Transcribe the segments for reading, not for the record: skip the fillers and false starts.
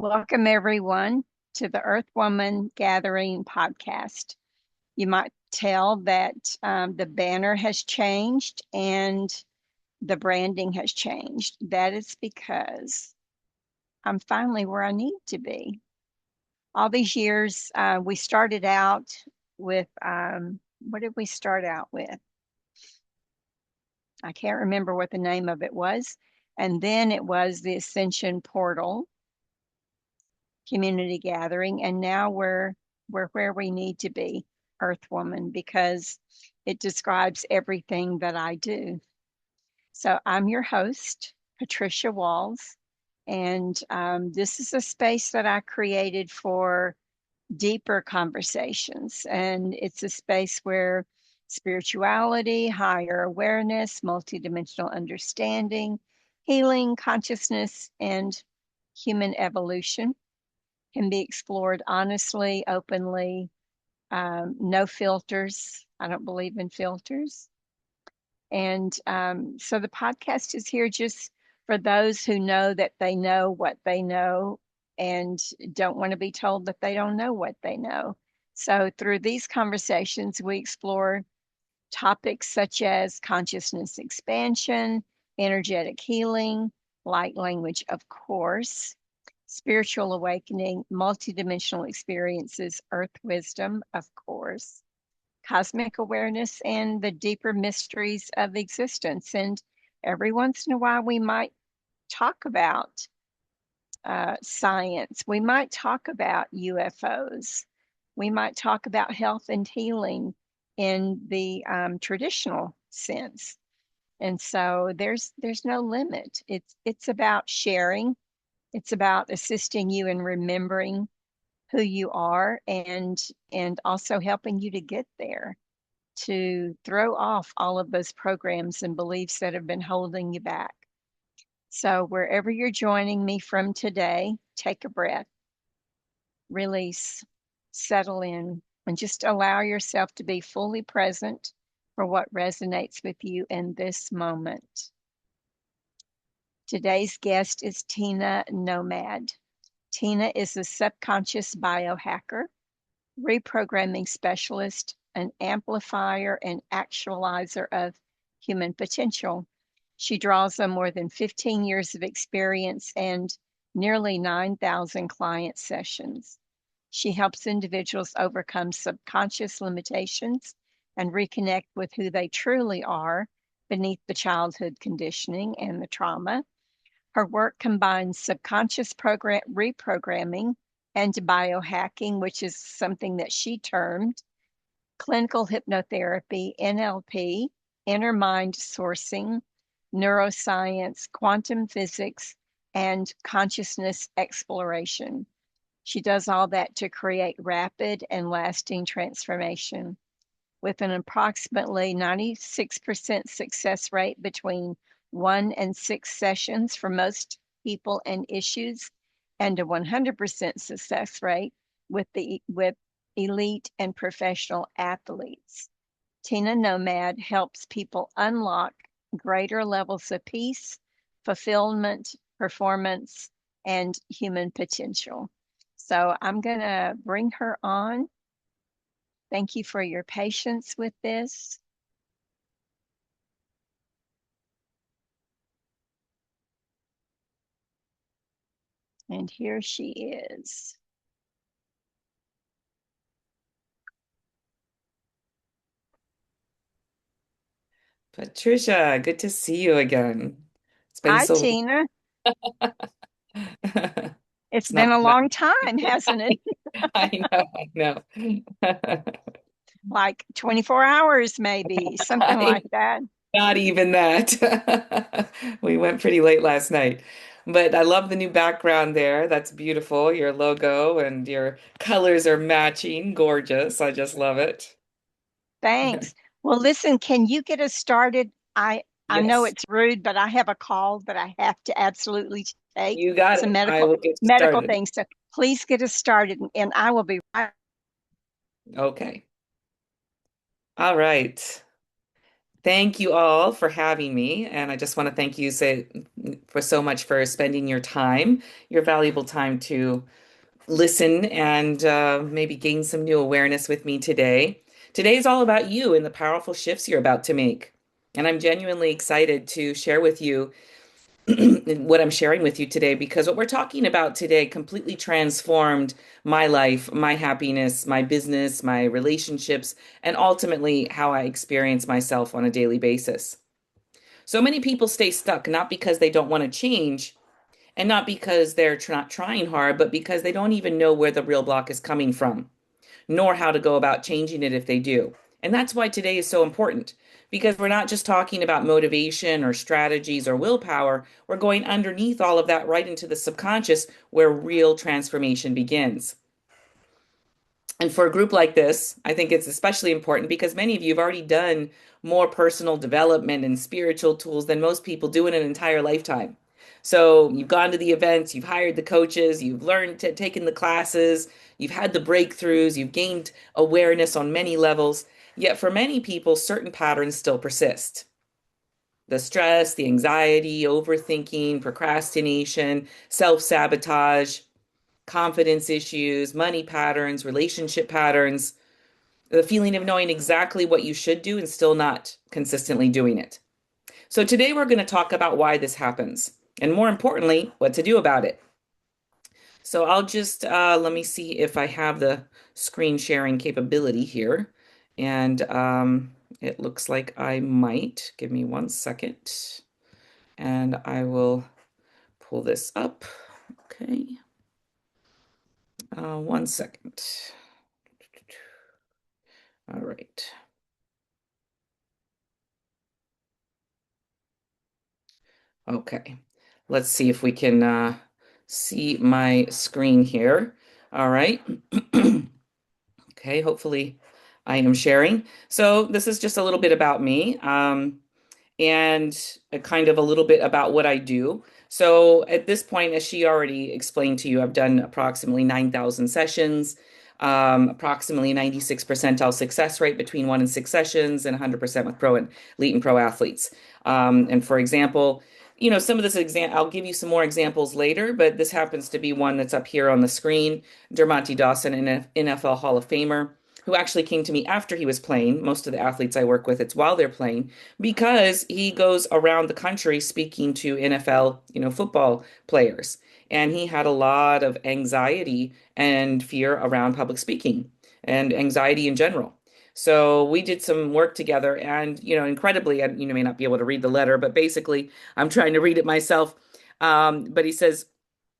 Welcome, everyone, to the EarthWombyn Gathering podcast. You might tell that the banner has changed and the branding has changed. That is because I'm finally where I need to be. All these years, we started out with what did we start out with? I can't remember what the name of it was. And then it was the Ascension Portal community gathering, and now we're where we need to be, EarthWombyn, because it describes everything that I do. So I'm your host, Patricia Walls, and this is a space that I created for deeper conversations, and it's a space where spirituality, higher awareness, multidimensional understanding, healing, consciousness, and human evolution can be explored honestly, openly, no filters. I don't believe in filters. And so the podcast is here just for those who know that they know what they know and don't want to be told that they don't know what they know. So through these conversations, we explore topics such as consciousness expansion, energetic healing, light language, of course, spiritual awakening, multidimensional experiences, earth wisdom, of course, cosmic awareness, and the deeper mysteries of existence. And every once in a while, we might talk about science. We might talk about UFOs. We might talk about health and healing in the traditional sense. And so there's no limit. It's about sharing. It's about assisting you in remembering who you are and also helping you to get there, to throw off all of those programs and beliefs that have been holding you back. So wherever you're joining me from today, take a breath, release, settle in, and just allow yourself to be fully present for what resonates with you in this moment. Today's guest is Tina-Nomad. Tina is a subconscious biohacker, reprogramming specialist, an amplifier and actualizer of human potential. She draws on more than 15 years of experience and nearly 9,000 client sessions. She helps individuals overcome subconscious limitations and reconnect with who they truly are beneath the childhood conditioning and the trauma. Her work combines subconscious reprogramming and biohacking, which is something that she termed clinical hypnotherapy, NLP, inner mind sourcing, neuroscience, quantum physics, and consciousness exploration. She does all that to create rapid and lasting transformation. With an approximately 96% success rate between 1 and 6 sessions for most people and issues, and a 100% success rate with elite and professional athletes. Tina-Nomad helps people unlock greater levels of peace, fulfillment, performance, and human potential. So I'm going to bring her on. Thank you for your patience with this. And here she is. Patricia, good to see you again. It's been Hi, so Tina. It's it's been not a bad. long time, hasn't it? I know. Like 24 hours, maybe, something I, like that. not even that. We went pretty late last night. But I love the new background there. That's beautiful. Your logo and your colors are matching. Gorgeous. I just love it. Thanks. Well, listen, can you get us started? I know Yes, it's rude, but I have a call that I have to absolutely take, you got some it. I will get you medical started. things. So please get us started, and I will be right. Okay. All right. Thank you all for having me. And I just want to thank you for so much for spending your valuable time to listen and maybe gain some new awareness with me today. Today is all about you and the powerful shifts you're about to make. And I'm genuinely excited to share with you what I'm sharing with you today because what we're talking about today completely transformed my life, my happiness, my business, my relationships, and ultimately how I experience myself on a daily basis. So many people stay stuck not because they don't want to change and not because they're not trying hard, but because they don't even know where the real block is coming from, nor how to go about changing it if they do. And that's why today is so important because we're not just talking about motivation or strategies or willpower. We're going underneath all of that right into the subconscious where real transformation begins. And for a group like this, I think it's especially important because many of you have already done more personal development and spiritual tools than most people do in an entire lifetime. So you've gone to the events, you've hired the coaches, you've learned to taken the classes, you've had the breakthroughs, you've gained awareness on many levels. Yet for many people, certain patterns still persist. The stress, the anxiety, overthinking, procrastination, self-sabotage, confidence issues, money patterns, relationship patterns, the feeling of knowing exactly what you should do and still not consistently doing it. So today we're going to talk about why this happens and more importantly, what to do about it. So I'll just let me see if I have the screen sharing capability here. And it looks like I might. Give me 1 second. And I will pull this up. Okay. 1 second. All right. Okay. Let's see if we can see my screen here. All right. Okay, hopefully I am sharing. So this is just a little bit about me. And a kind of a little bit about what I do. So at this point, as she already explained to you, I've done approximately 9,000 sessions, approximately 96 percentile success rate between 1 and 6 sessions, and 100% with pro and elite and pro athletes. And for example, some of this I'll give you some more examples later, but this happens to be one that's up here on the screen. Dermontti Dawson, an NFL Hall of Famer, who actually came to me after he was playing. Most of the athletes I work with, it's while they're playing because he goes around the country speaking to NFL, football players. And he had a lot of anxiety and fear around public speaking and anxiety in general. So we did some work together and, incredibly, and you may not be able to read the letter, but basically I'm trying to read it myself. But he says,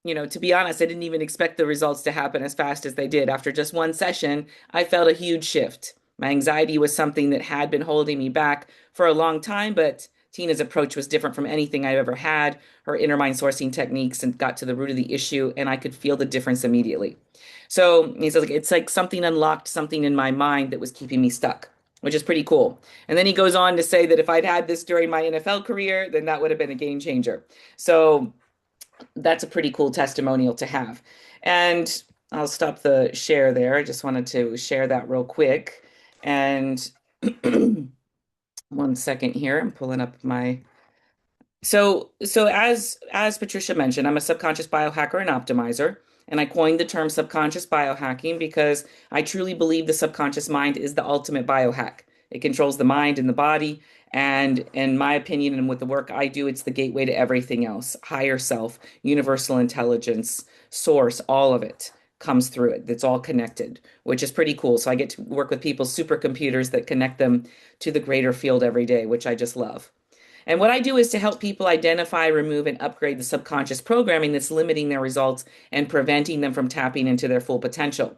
to be honest, I didn't even expect the results to happen as fast as they did. After just one session, I felt a huge shift. My anxiety was something that had been holding me back for a long time, but Tina's approach was different from anything I've ever had. Her inner mind sourcing techniques and got to the root of the issue, and I could feel the difference immediately. So he says, it's like something unlocked something in my mind that was keeping me stuck, which is pretty cool. And then he goes on to say that if I'd had this during my NFL career, then that would have been a game changer. So that's a pretty cool testimonial to have. And I'll stop the share there. I just wanted to share that real quick. And 1 second here. I'm pulling up my so as Patricia mentioned, I'm a subconscious biohacker and optimizer, and I coined the term subconscious biohacking because I truly believe the subconscious mind is the ultimate biohack. It controls the mind and the body, and in my opinion and with the work I do, it's the gateway to everything else. Higher self, universal intelligence, source, all of it comes through it. It's all connected, which is pretty cool. So I get to work with people's supercomputers that connect them to the greater field every day, which I just love. And what I do is to help people identify, remove, and upgrade the subconscious programming that's limiting their results and preventing them from tapping into their full potential.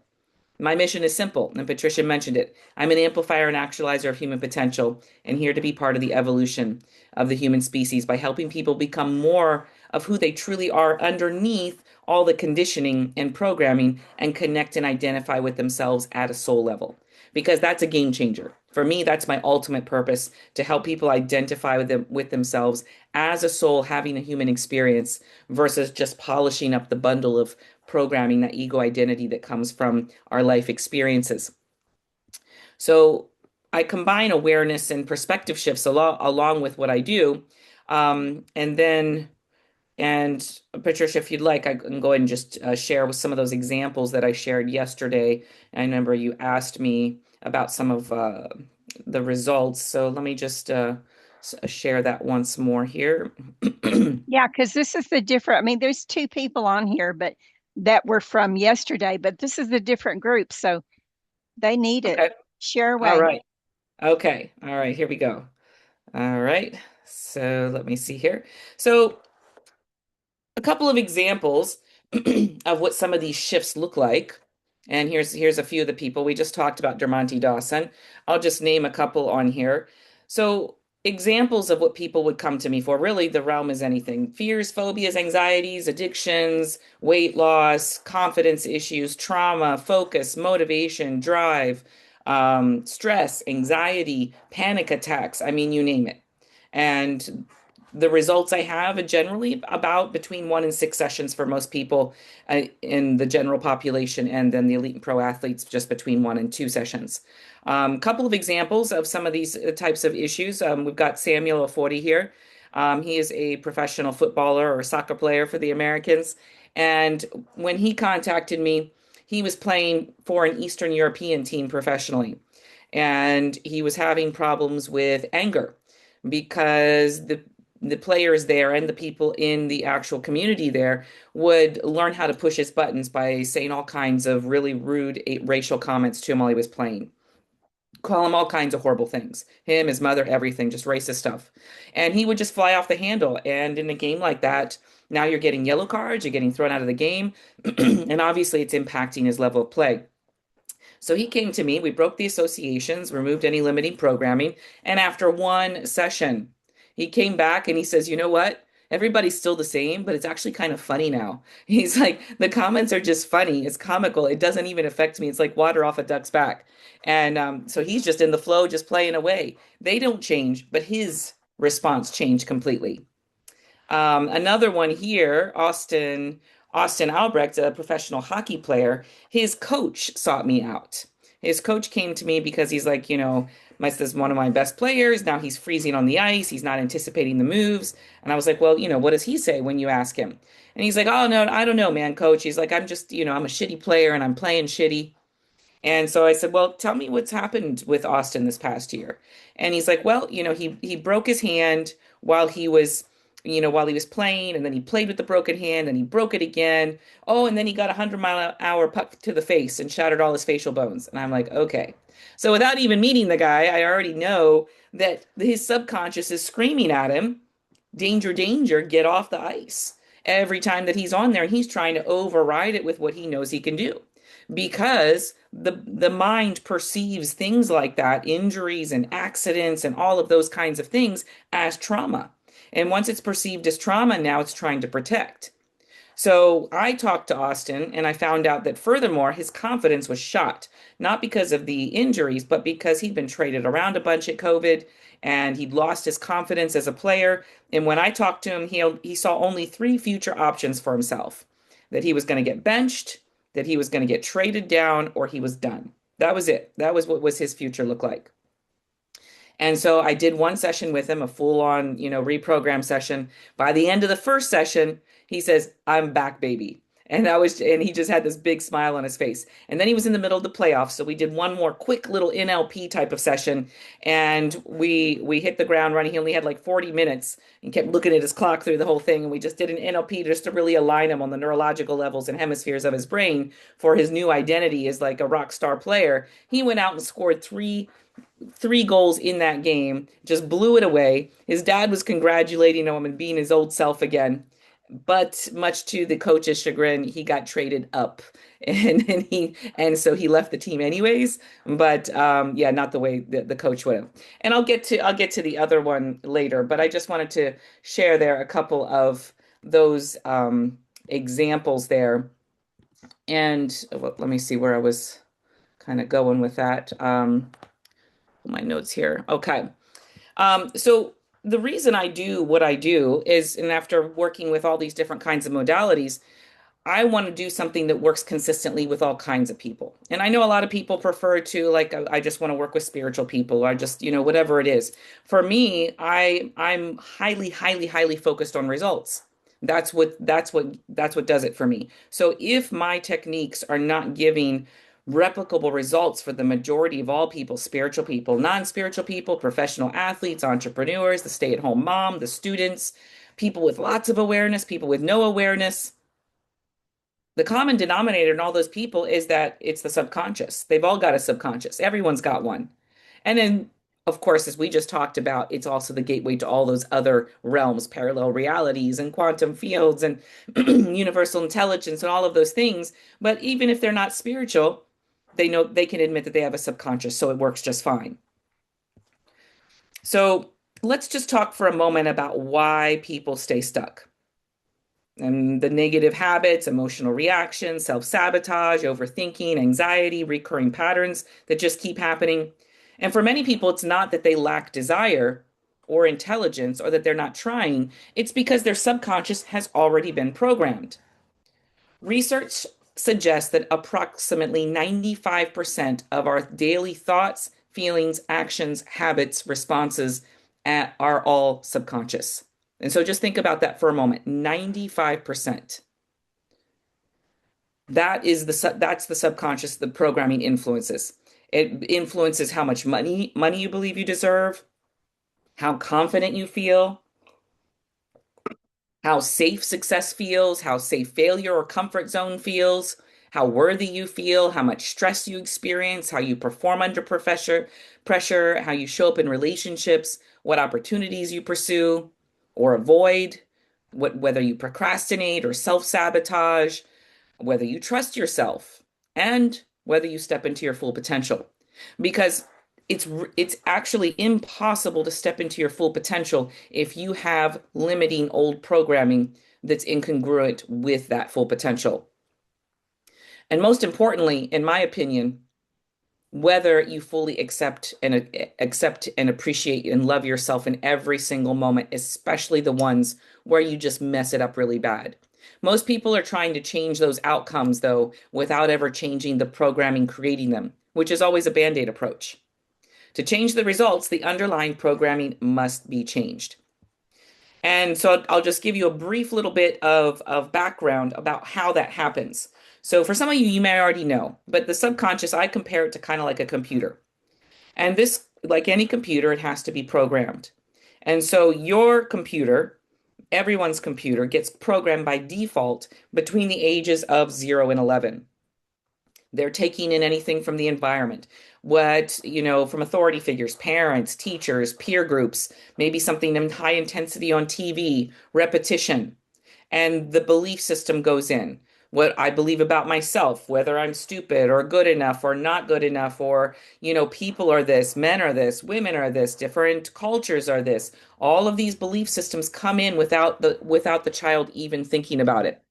My mission is simple, and Patricia mentioned it. I'm an amplifier and actualizer of human potential, and here to be part of the evolution of the human species by helping people become more of who they truly are underneath all the conditioning and programming and connect and identify with themselves at a soul level. Because that's a game changer. For me, that's my ultimate purpose to help people identify with themselves as a soul having a human experience versus just polishing up the bundle of programming, that ego identity that comes from our life experiences. So I combine awareness and perspective shifts along with what I do. And then And Patricia, if you'd like, I can go ahead and just share with some of those examples that I shared yesterday. I remember you asked me about some of the results. So let me just share that once more here. Yeah, because this is the different, I mean, there's two people on here, but that were from yesterday, but this is the different group, so they need it. Okay. Share All away. right. Okay. All right. Here we go. All right. So let me see here. So a couple of examples of what some of these shifts look like. And here's a few of the people. We just talked about Dermonti Dawson. I'll just name a couple on here. So examples of what people would come to me for. Really, the realm is anything. Fears, phobias, anxieties, addictions, weight loss, confidence issues, trauma, focus, motivation, drive, stress, anxiety, panic attacks. I mean, you name it. And the results I have are generally about between 1 and 6 sessions for most people in the general population, and then the elite and pro athletes just between 1 and 2 sessions. Couple of examples of some of these types of issues. We've got Samuel Oforti here. He is a professional footballer or soccer player for the Americans. And when he contacted me, he was playing for an Eastern European team professionally. And he was having problems with anger because the players there and the people in the actual community there would learn how to push his buttons by saying all kinds of really rude racial comments to him while he was playing. Call him all kinds of horrible things. Him, his mother, everything, just racist stuff. And he would just fly off the handle. And in a game like that, now you're getting yellow cards, you're getting thrown out of the game, and obviously it's impacting his level of play. So he came to me, we broke the associations, removed any limiting programming, and after 1 session, he came back and he says, "You know what? Everybody's still the same, but it's actually kind of funny now." He's like, "The comments are just funny. It's comical. It doesn't even affect me. It's like water off a duck's back." And so he's just in the flow, just playing away. They don't change, but his response changed completely. Another one here, Austin Albrecht, a professional hockey player, his coach sought me out. His coach came to me because he's like, my this is one of my best players. Now he's freezing on the ice. He's not anticipating the moves. And I was like, well, what does he say when you ask him? And he's like, oh no, I don't know, man, coach. He's like, I'm just, I'm a shitty player and I'm playing shitty. And so I said, "Well, tell me what's happened with Austin this past year." And he's like, "Well, he broke his hand while he was, while he was playing, and then he played with the broken hand, and he broke it again. Oh, and then he got a 100-mile-an-hour puck to the face and shattered all his facial bones." And I'm like, "Okay." So without even meeting the guy, I already know that his subconscious is screaming at him, danger, danger, get off the ice. Every time that he's on there, he's trying to override it with what he knows he can do. Because the mind perceives things like that, injuries and accidents and all of those kinds of things, as trauma. And once it's perceived as trauma, now it's trying to protect. So I talked to Austin and I found out that furthermore, his confidence was shot, not because of the injuries, but because he'd been traded around a bunch at COVID and he'd lost his confidence as a player. And when I talked to him, he saw only three future options for himself: that he was going to get benched, that he was going to get traded down, or he was done. That was it. That was what was his future look like. And so I did 1 session with him, a full on, reprogram session. By the end of the first session, he says, "I'm back, baby." And he just had this big smile on his face. And then he was in the middle of the playoffs. So we did one more quick little NLP type of session. And we hit the ground running. He only had like 40 minutes and kept looking at his clock through the whole thing. And we just did an NLP just to really align him on the neurological levels and hemispheres of his brain for his new identity as like a rock star player. He went out and scored three goals in that game, just blew it away. His dad was congratulating him and being his old self again. But much to the coach's chagrin, he got traded up. And so he left the team anyways. But yeah, not the way the coach would have. And I'll get to the other one later, but I just wanted to share there a couple of those examples there. And well, let me see where I was kind of going with that. My notes here. Okay. So the reason I do what I do is, and after working with all these different kinds of modalities, I want to do something that works consistently with all kinds of people. And I know a lot of people prefer to like, I just want to work with spiritual people, or I just, whatever it is. For me, I'm highly, highly, highly focused on results. That's what does it for me. So if my techniques are not giving replicable results for the majority of all people, spiritual people, non-spiritual people, professional athletes, entrepreneurs, the stay-at-home mom, the students, people with lots of awareness, people with no awareness, the common denominator in all those people is that it's the subconscious. They've all got a subconscious. Everyone's got one. And then, of course, as we just talked about, it's also the gateway to all those other realms, parallel realities and quantum fields and universal intelligence and all of those things. But even if they're not spiritual, they know they can admit that they have a subconscious, so it works just fine. So let's just talk for a moment about why people stay stuck and the negative habits, emotional reactions, self-sabotage, overthinking, anxiety, recurring patterns that just keep happening. And for many people, it's not that they lack desire or intelligence or that they're not trying. It's because their subconscious has already been programmed. Research suggests that approximately 95% of our daily thoughts, feelings, actions, habits, responses are all subconscious. And so just think about that for a moment. 95%. That's the subconscious, the programming influences. It influences how much money you believe you deserve, how confident you feel, how safe success feels, how safe failure or comfort zone feels, how worthy you feel, how much stress you experience, how you perform under pressure, how you show up in relationships, what opportunities you pursue or avoid, whether you procrastinate or self-sabotage, whether you trust yourself, and whether you step into your full potential. Because it's actually impossible to step into your full potential if you have limiting old programming that's incongruent with that full potential. And most importantly, in my opinion, whether you fully accept and appreciate and love yourself in every single moment, especially the ones where you just mess it up really bad. Most people are trying to change those outcomes though without ever changing the programming creating them, which is always a band-aid approach. To change the results, the underlying programming must be changed. And so I'll just give you a brief little bit of background about how that happens. So for some of you, you may already know, but the subconscious, I compare it to kind of like a computer. And this, like any computer, it has to be programmed. And so your computer, everyone's computer, gets programmed by default between the ages of 0 and 11. They're taking in anything from the environment, from authority figures, parents, teachers, peer groups, maybe something in high intensity on TV, repetition, and the belief system goes in. What I believe about myself, whether I'm stupid or good enough or not good enough, or, people are this, men are this, women are this, different cultures are this. All of these belief systems come in without the child even thinking about it.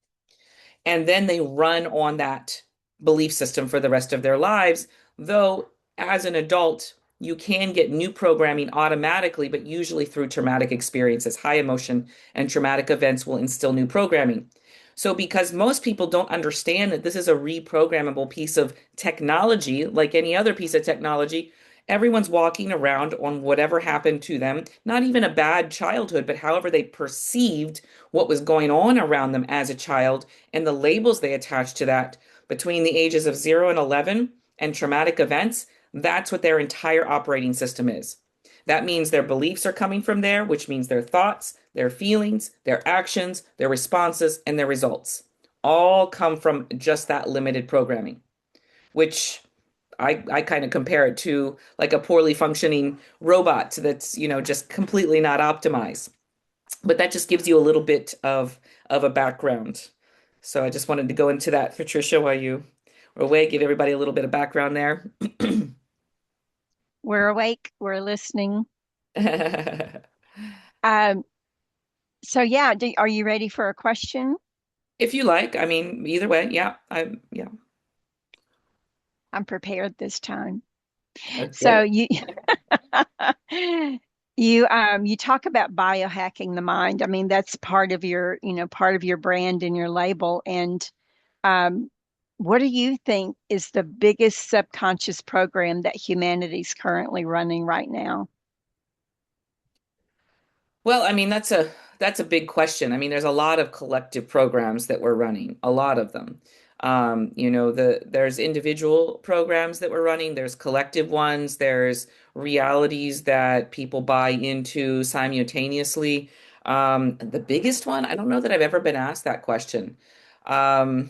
And then they run on that belief system for the rest of their lives. Though, as an adult, you can get new programming automatically, but usually through traumatic experiences. High emotion and traumatic events will instill new programming. So, because most people don't understand that this is a reprogrammable piece of technology, like any other piece of technology, everyone's walking around on whatever happened to them, not even a bad childhood, but however they perceived what was going on around them as a child and the labels they attached to that between the ages of 0 and 11 and traumatic events. That's what their entire operating system is. That means their beliefs are coming from there, which means their thoughts, their feelings, their actions, their responses, and their results all come from just that limited programming, which I kind of compare it to like a poorly functioning robot that's, just completely not optimized. But that just gives you a little bit of a background. So I just wanted to go into that, Patricia, while you were away, give everybody a little bit of background there. We're awake, we're listening. Um, so yeah, are you ready for a question? If you like, I mean, either way, yeah, yeah, I'm prepared this time. that's So great. you you talk about biohacking the mind. I mean, that's part of your brand and your label. And um, what do you think is the biggest subconscious program that humanity's currently running right now? Well, I mean, that's a big question. I mean, there's a lot of collective programs that we're running, a lot of them. There's individual programs that we're running, there's collective ones, there's realities that people buy into simultaneously. The biggest one, I don't know that I've ever been asked that question. Um,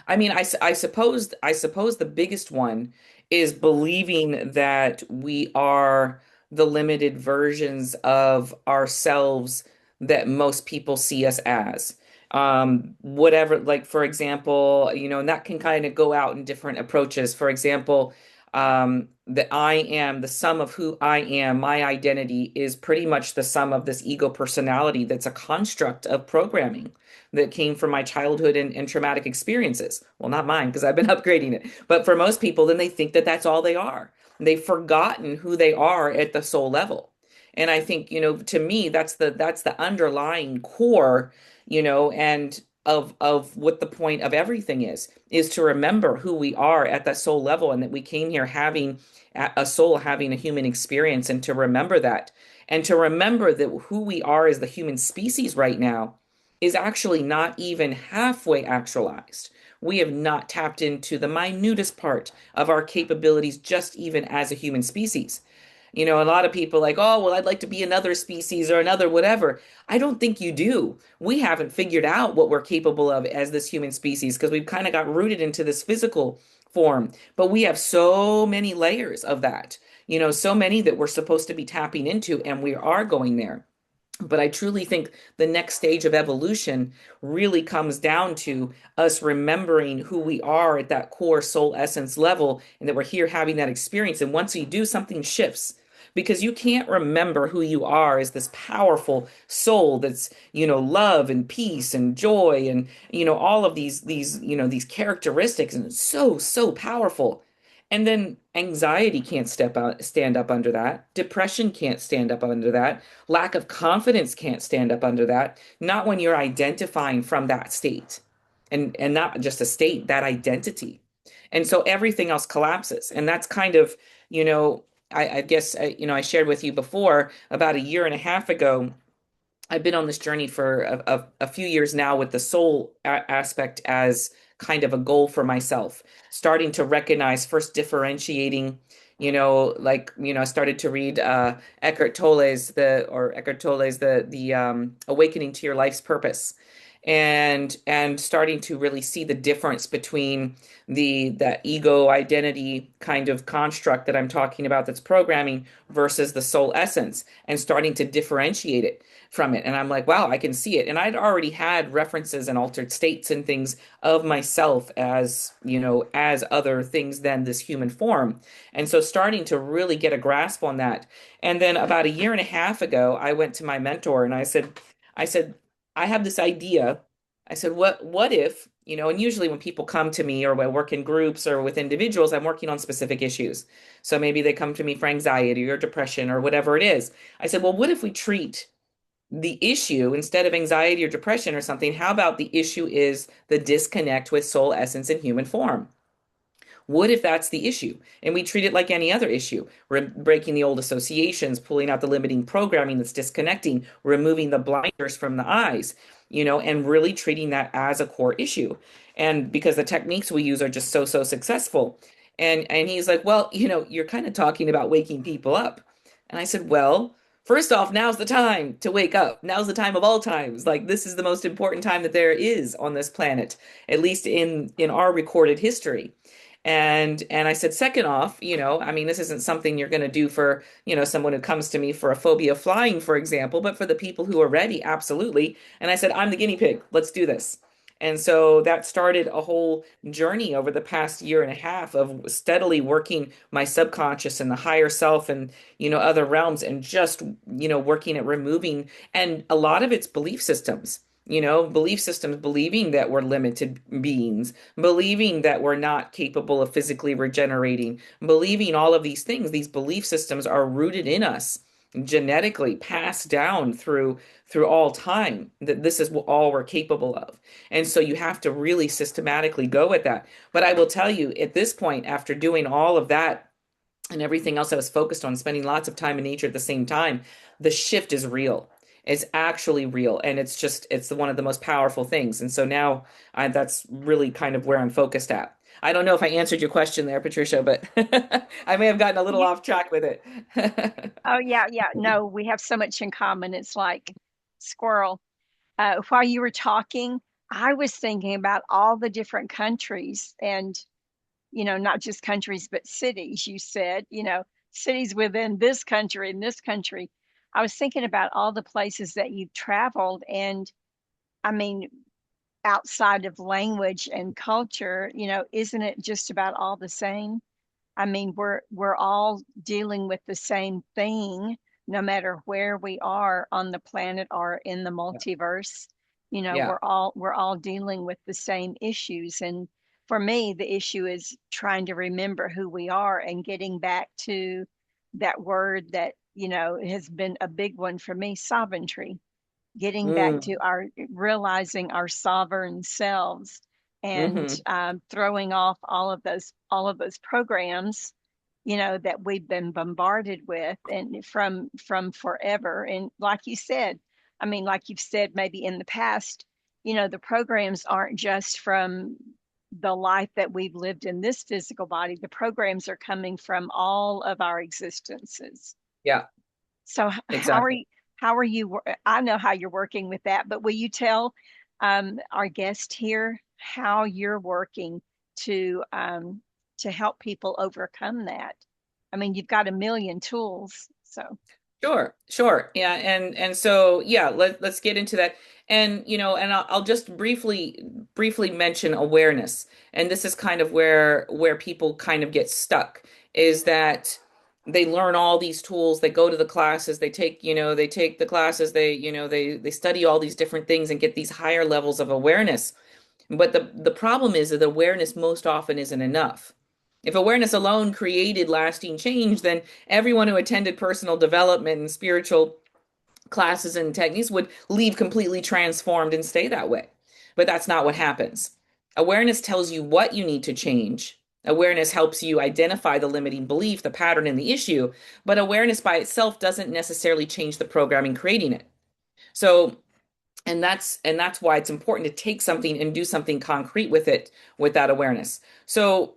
I mean, I suppose the biggest one is believing that we are the limited versions of ourselves that most people see us as. Whatever, like for example, and that can kind of go out in different approaches. For example, that I am the sum of who I am, my identity is pretty much the sum of this ego personality that's a construct of programming that came from my childhood and traumatic experiences. Well, not mine, because I've been upgrading it. But for most people, then they think that that's all they are. They've forgotten who they are at the soul level. And I think, to me, that's the underlying core, and of what the point of everything is to remember who we are at that soul level, and that we came here having a soul, having a human experience, and to remember that. And to remember that who we are as the human species right now is actually not even halfway actualized. We have not tapped into the minutest part of our capabilities, just even as a human species. A lot of people like, oh, well, I'd like to be another species or another whatever. I don't think you do. We haven't figured out what we're capable of as this human species because we've kind of got rooted into this physical form. But we have so many layers of that, so many that we're supposed to be tapping into, and we are going there. But I truly think the next stage of evolution really comes down to us remembering who we are at that core soul essence level, and that we're here having that experience. And once you do, something shifts, because you can't remember who you are as this powerful soul that's, love and peace and joy and, all of these characteristics. And it's so, so powerful. And then anxiety can't stand up under that. Depression can't stand up under that. Lack of confidence can't stand up under that. Not when you're identifying from that state, and not just a state, that identity. And so everything else collapses. And that's kind of, you know, I guess, I shared with you before about a year and a half ago. I've been on this journey for a few years now with the soul aspect as kind of a goal for myself, starting to recognize, first differentiating, I started to read Eckhart Tolle's the Awakening to Your Life's Purpose, and starting to really see the difference between the ego identity kind of construct that I'm talking about, that's programming, versus the soul essence, and starting to differentiate it from it. And I'm like, wow, I can see it. And I'd already had references and altered states and things of myself as, as other things than this human form. And so starting to really get a grasp on that. And then about a year and a half ago, I went to my mentor and I said, I have this idea. I said, what if, and usually when people come to me, or when I work in groups or with individuals, I'm working on specific issues. So maybe they come to me for anxiety or depression or whatever it is. I said, well, what if we treat the issue, instead of anxiety or depression or something, how about the issue is the disconnect with soul essence and human form? What if that's the issue? And we treat it like any other issue. We're breaking the old associations, pulling out the limiting programming that's disconnecting, removing the blinders from the eyes, and really treating that as a core issue. And because the techniques we use are just so, so successful. And he's like, well, you're kind of talking about waking people up. And I said, well, first off, now's the time to wake up. Now's the time of all times. Like, this is the most important time that there is on this planet, at least in our recorded history. And I said, second off, I mean, this isn't something you're going to do for, someone who comes to me for a phobia of flying, for example, but for the people who are ready, absolutely. And I said, I'm the guinea pig. Let's do this. And so that started a whole journey over the past year and a half of steadily working my subconscious and the higher self and, other realms, and just, working at removing, and a lot of it's belief systems. Belief systems, believing that we're limited beings, believing that we're not capable of physically regenerating, believing all of these things. These belief systems are rooted in us, genetically passed down through all time, that this is what all we're capable of. And so you have to really systematically go at that. But I will tell you, at this point, after doing all of that and everything else I was focused on, spending lots of time in nature at the same time, the shift is real. is actually real. And it's one of the most powerful things. And so now that's really kind of where I'm focused at. I don't know if I answered your question there, Patricia, but I may have gotten a little You, off track with it. oh yeah, yeah. No, we have so much in common. It's like squirrel. While you were talking, I was thinking about all the different countries and, not just countries, but cities. You said, cities within this country and this country. I was thinking about all the places that you've traveled. And I mean, outside of language and culture, isn't it just about all the same? I mean, we're all dealing with the same thing, no matter where we are on the planet or in the Yeah. multiverse. Yeah. We're all dealing with the same issues. And for me, the issue is trying to remember who we are and getting back to that word that, has been a big one for me, sovereignty, getting back to Mm. our realizing our sovereign selves, and Hmm. throwing off all of those programs, that we've been bombarded with and from forever. And like you said, I mean, like you've said maybe in the past, the programs aren't just from the life that we've lived in this physical body. The programs are coming from all of our existences. Yeah, So exactly. how are you? I know how you're working with that, but will you tell our guest here how you're working to help people overcome that? I mean, you've got a million tools, so Sure, sure. Yeah, and so yeah, let's get into that. And and I'll just briefly mention awareness. And this is kind of where people kind of get stuck, is that they learn all these tools, they go to the classes, they take the classes, they study all these different things and get these higher levels of awareness. But the problem is that awareness most often isn't enough. If awareness alone created lasting change, then everyone who attended personal development and spiritual classes and techniques would leave completely transformed and stay that way. But that's not what happens. Awareness tells you what you need to change. Awareness helps you identify the limiting belief, the pattern, and the issue. But awareness by itself doesn't necessarily change the programming creating it. So and that's why it's important to take something and do something concrete with it, with that awareness. So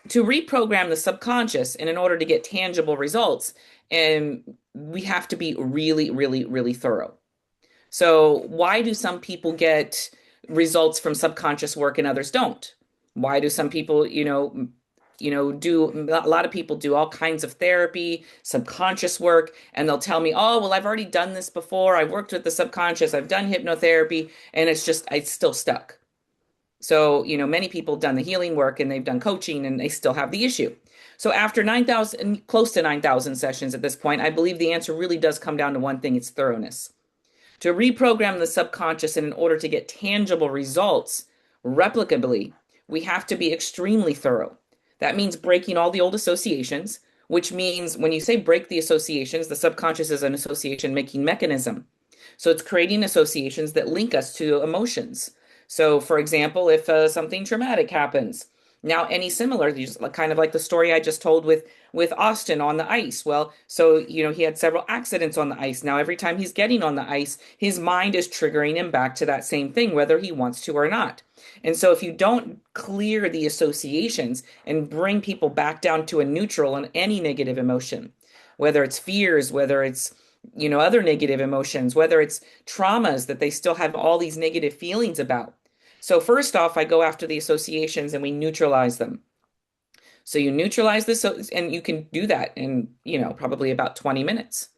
to reprogram the subconscious, and in order to get tangible results, and we have to be really, really, really thorough. So why do some people get results from subconscious work and others don't? Why do some people, do a lot of people do all kinds of therapy, subconscious work, and they'll tell me, "Oh, well, I've already done this before. I've worked with the subconscious. I've done hypnotherapy, and it's still stuck." So, many people have done the healing work and they've done coaching and they still have the issue. So after 9,000, close to 9,000 sessions at this point, I believe the answer really does come down to one thing, it's thoroughness. To reprogram the subconscious, and in order to get tangible results replicably, we have to be extremely thorough. That means breaking all the old associations, which means when you say break the associations, the subconscious is an association making mechanism. So it's creating associations that link us to emotions. So, for example, if something traumatic happens, now any similar, kind of like the story I just told with Austin on the ice. Well, so he had several accidents on the ice. Now every time he's getting on the ice, his mind is triggering him back to that same thing, whether he wants to or not. And so if you don't clear the associations and bring people back down to a neutral on any negative emotion, whether it's fears, whether it's other negative emotions, whether it's traumas that they still have all these negative feelings about. So first off, I go after the associations and we neutralize them. So you neutralize this, and you can do that in, probably about 20 minutes.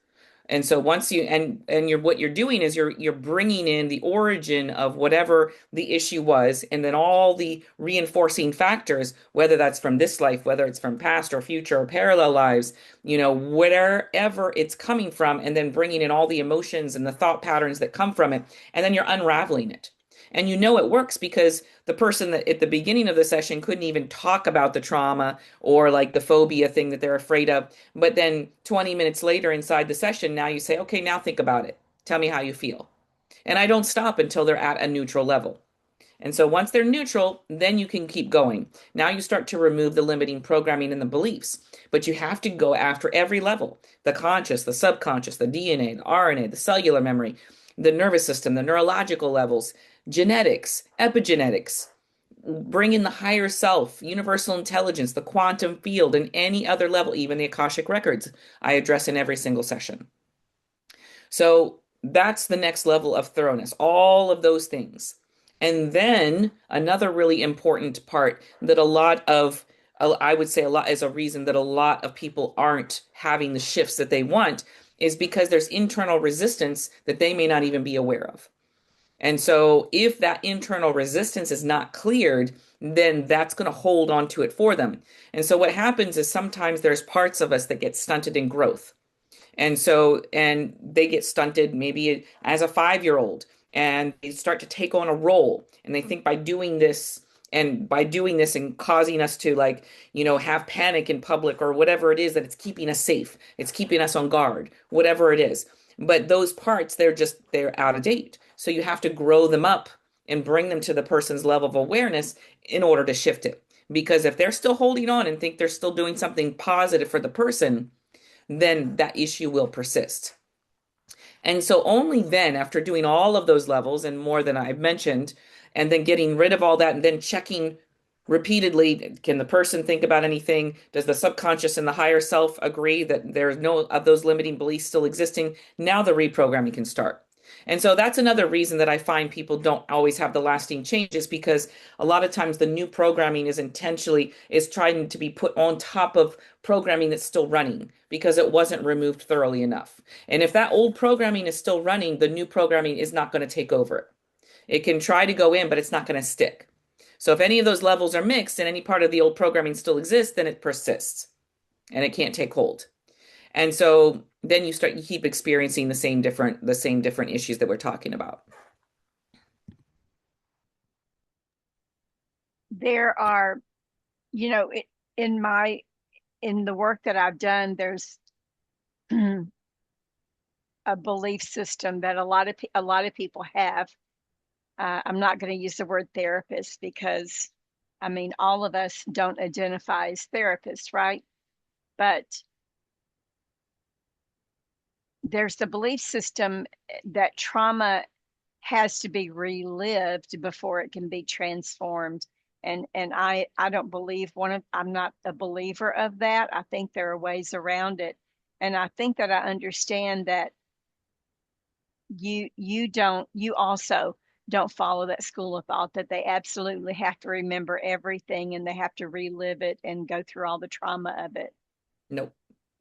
And so once you and you're what you're doing is you're bringing in the origin of whatever the issue was, and then all the reinforcing factors, whether that's from this life, whether it's from past or future or parallel lives, wherever it's coming from, and then bringing in all the emotions and the thought patterns that come from it, and then you're unraveling it. And it works because the person that at the beginning of the session couldn't even talk about the trauma or like the phobia thing that they're afraid of. But then 20 minutes later inside the session, now you say, okay, now think about it. Tell me how you feel. And I don't stop until they're at a neutral level. And so once they're neutral, then you can keep going. Now you start to remove the limiting programming and the beliefs, but you have to go after every level: the conscious, the subconscious, the DNA, the RNA, the cellular memory, the nervous system, the neurological levels, genetics, epigenetics. Bring in the higher self, universal intelligence, the quantum field, and any other level, even the Akashic records I address in every single session. So that's the next level of thoroughness, all of those things. And then another really important part that a lot of, I would say a lot is a reason that a lot of people aren't having the shifts that they want is because there's internal resistance that they may not even be aware of. And so if that internal resistance is not cleared, then that's going to hold on to it for them. And so what happens is sometimes there's parts of us that get stunted in growth. And so, and they get stunted maybe as a 5-year old, and they start to take on a role. And they think by doing this and causing us to, like, have panic in public or whatever it is, that it's keeping us safe, it's keeping us on guard, whatever it is. But those parts, they're out of date. So you have to grow them up and bring them to the person's level of awareness in order to shift it. Because if they're still holding on and think they're still doing something positive for the person, then that issue will persist. And so only then, after doing all of those levels and more than I've mentioned, and then getting rid of all that and then checking repeatedly, can the person think about anything? Does the subconscious and the higher self agree that there's no of those limiting beliefs still existing? Now the reprogramming can start. And so that's another reason that I find people don't always have the lasting changes, because a lot of times the new programming is trying to be put on top of programming that's still running because it wasn't removed thoroughly enough. And if that old programming is still running, the new programming is not going to take over it. It can try to go in, but it's not going to stick. So if any of those levels are mixed and any part of the old programming still exists, then it persists and it can't take hold. And so then you keep experiencing the same different issues that we're talking about. There are, you know, in my in the work that I've done, there's a belief system that a lot of people have. I'm not going to use the word therapist because, I mean, all of us don't identify as therapists, right? But there's the belief system that trauma has to be relived before it can be transformed. And I don't believe I'm not a believer of that. I think there are ways around it. And I think that I understand that you also don't follow that school of thought that they absolutely have to remember everything and they have to relive it and go through all the trauma of it. Nope.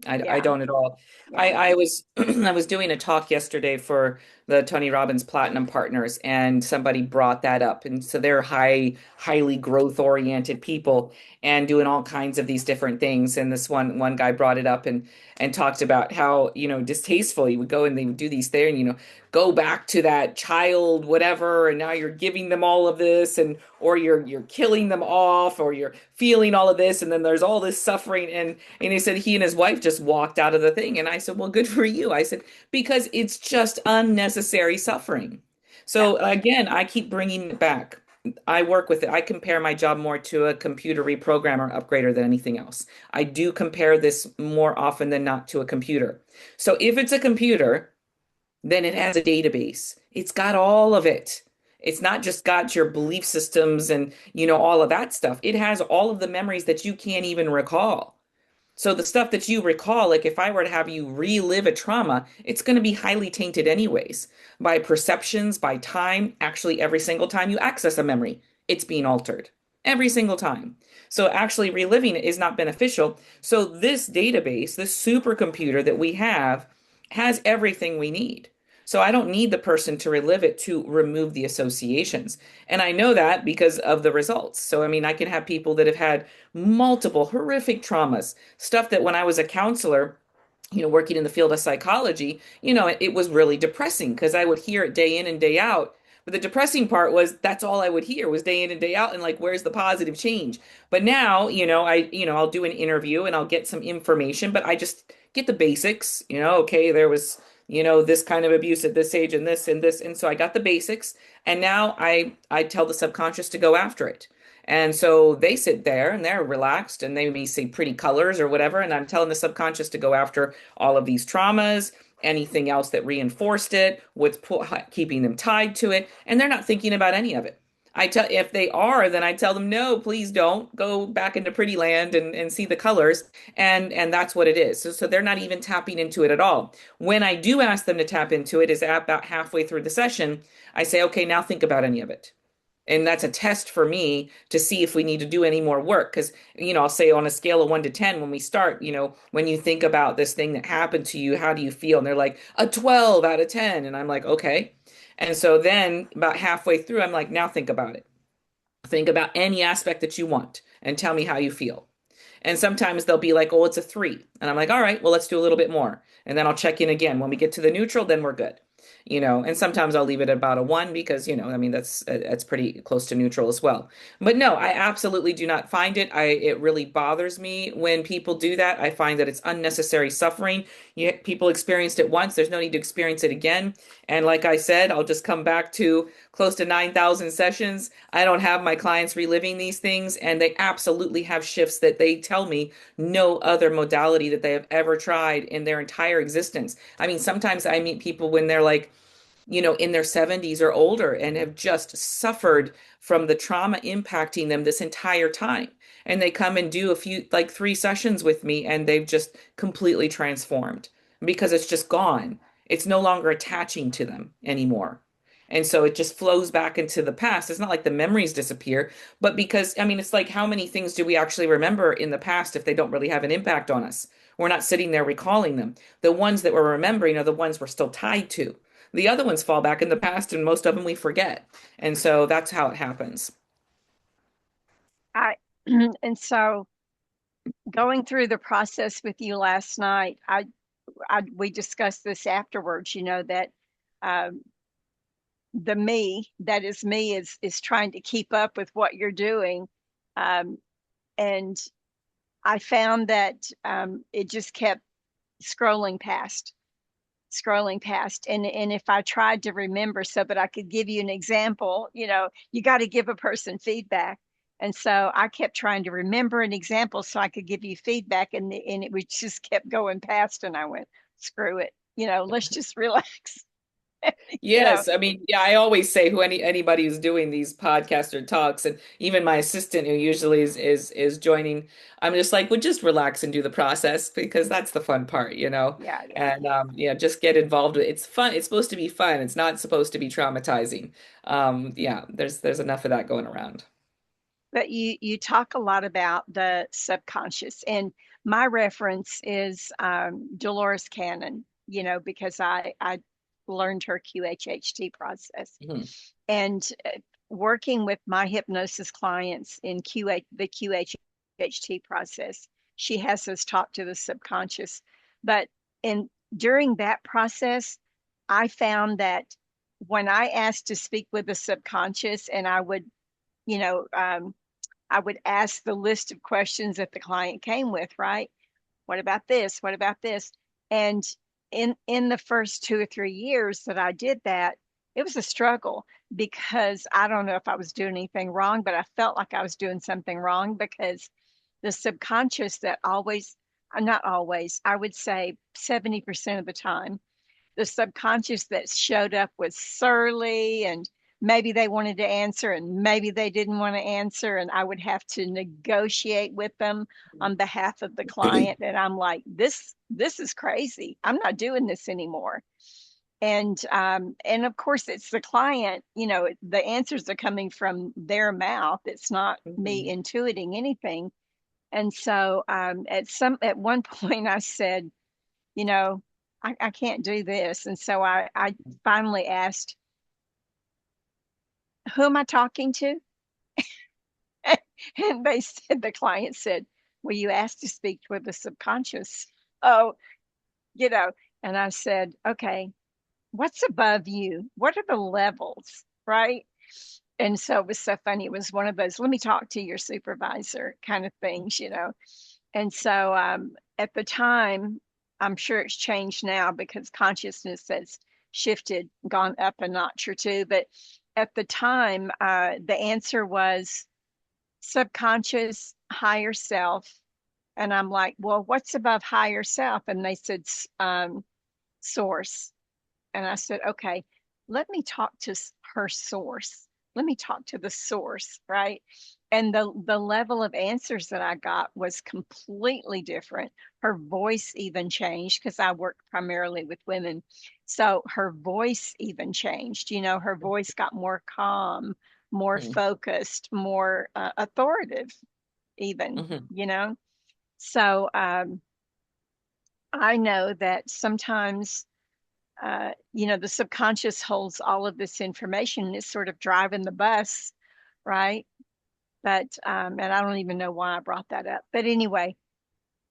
I Yeah, don't at all. yeah. I was I was doing a talk yesterday for the Tony Robbins Platinum Partners, and somebody brought that up. And so they're highly growth oriented people and doing all kinds of these different things. And this one guy brought it up and talked about how, distasteful you would go and they would do these things, go back to that child, whatever, and now you're giving them all of this, and or you're killing them off, or you're feeling all of this, and then there's all this suffering. And he said he and his wife just walked out of the thing. And I said, well, good for you. I said, because it's just unnecessary suffering. Yeah. So again, I keep bringing it back. I work with it. I compare my job more to a computer reprogrammer upgrader than anything else. I do compare this more often than not to a computer. So if it's a computer, then it has a database. It's got all of it. It's not just got your belief systems and, all of that stuff. It has all of the memories that you can't even recall. So the stuff that you recall, like if I were to have you relive a trauma, it's going to be highly tainted anyways by perceptions, by time. Actually, every single time you access a memory, it's being altered. Every single time. So actually reliving it is not beneficial. So this database, this supercomputer that we have, has everything we need. So I don't need the person to relive it to remove the associations. And I know that because of the results. So, I mean, I can have people that have had multiple horrific traumas, stuff that when I was a counselor, working in the field of psychology, it was really depressing because I would hear it day in and day out. But the depressing part was that's all I would hear was day in and day out, and like, where's the positive change? But now, I'll do an interview and I'll get some information, but I just get the basics, okay, there was this kind of abuse at this age and this and this. And so I got the basics, and now I tell the subconscious to go after it. And so they sit there and they're relaxed and they may see pretty colors or whatever. And I'm telling the subconscious to go after all of these traumas, anything else that reinforced it, keeping them tied to it. And they're not thinking about any of it. If they are, then I tell them, no, please don't go back into pretty land and see the colors. And that's what it is. So they're not even tapping into it at all. When I do ask them to tap into it is about halfway through the session. I say, okay, now think about any of it. And that's a test for me to see if we need to do any more work. Because, I'll say on a scale of 1 to 10, when we start, when you think about this thing that happened to you, how do you feel? And they're like, a 12 out of 10. And I'm like, okay. And so then about halfway through, I'm like, now think about it. Think about any aspect that you want and tell me how you feel. And sometimes they'll be like, oh, it's a 3. And I'm like, all right, well, let's do a little bit more. And then I'll check in again. When we get to the neutral, then we're good. And sometimes I'll leave it at about a 1 because, I mean, that's pretty close to neutral as well. But no, I absolutely do not find it. It really bothers me when people do that. I find that it's unnecessary suffering. People experienced it once. There's no need to experience it again. And like I said, I'll just come back to close to 9,000 sessions. I don't have my clients reliving these things, and they absolutely have shifts that they tell me no other modality that they have ever tried in their entire existence. I mean, sometimes I meet people when they're like, in their 70s or older and have just suffered from the trauma impacting them this entire time. And they come and do a few, like 3 sessions with me, and they've just completely transformed because it's just gone. It's no longer attaching to them anymore. And so it just flows back into the past. It's not like the memories disappear, but because, I mean, it's like how many things do we actually remember in the past if they don't really have an impact on us? We're not sitting there recalling them. The ones that we're remembering are the ones we're still tied to. The other ones fall back in the past, and most of them we forget. And so that's how it happens. I and so going through the process with you last night, we discussed this afterwards, that um, the me that is me is trying to keep up with what you're doing. Um, and I found that it just kept scrolling past, scrolling past. And if I tried to remember so that I could give you an example, you got to give a person feedback. And so I kept trying to remember an example so I could give you feedback, and it would just kept going past. And I went, screw it, let's just relax. you know, Yes, I mean, yeah, I always say anybody who's doing these podcasts or talks, and even my assistant who usually is joining, I'm just like, well, just relax and do the process because that's the fun part. yeah, yeah. And yeah, just get involved with it. It's fun. It's supposed to be fun. It's not supposed to be traumatizing. Yeah, there's enough of that going around. But you talk a lot about the subconscious, and my reference is Dolores Cannon, because I learned her QHHT process, Mhm. and working with my hypnosis clients in the QHHT process, she has us talk to the subconscious. But in during that process, I found that when I asked to speak with the subconscious, and you know, um, I would ask the list of questions that the client came with, right? What about this? What about this? And in the first 2 or 3 years that I did that, it was a struggle because I don't know if I was doing anything wrong, but I felt like I was doing something wrong because the subconscious that always, not always, I would say 70% of the time, the subconscious that showed up was surly, and maybe they wanted to answer and maybe they didn't want to answer, and I would have to negotiate with them on behalf of the client, and I'm like, this is crazy, I'm not doing this anymore. And of course it's the client, the answers are coming from their mouth, it's not me Mhm. intuiting anything. And so at one point I said, you know, I can't do this. And so I finally asked, who am I talking to? And they said, the client said, well, you asked to speak with the subconscious. Oh, you know, and I said, okay, what's above you? What are the levels? Right. And so it was so funny. It was one of those, let me talk to your supervisor kind of things. And so at the time, I'm sure it's changed now because consciousness has shifted, gone up a notch or two. But at the time, the answer was subconscious higher self. And I'm like, well, what's above higher self? And they said, source. And I said, okay, let me talk to her source. Let me talk to the source, right? And the level of answers that I got was completely different. Her voice even changed because I work primarily with women. So her voice even changed. Her voice got more calm, more Mhm. focused, more authoritative, even, Mhm. you know? So I know that sometimes the subconscious holds all of this information and it's sort of driving the bus, right? But, and I don't even know why I brought that up. But anyway,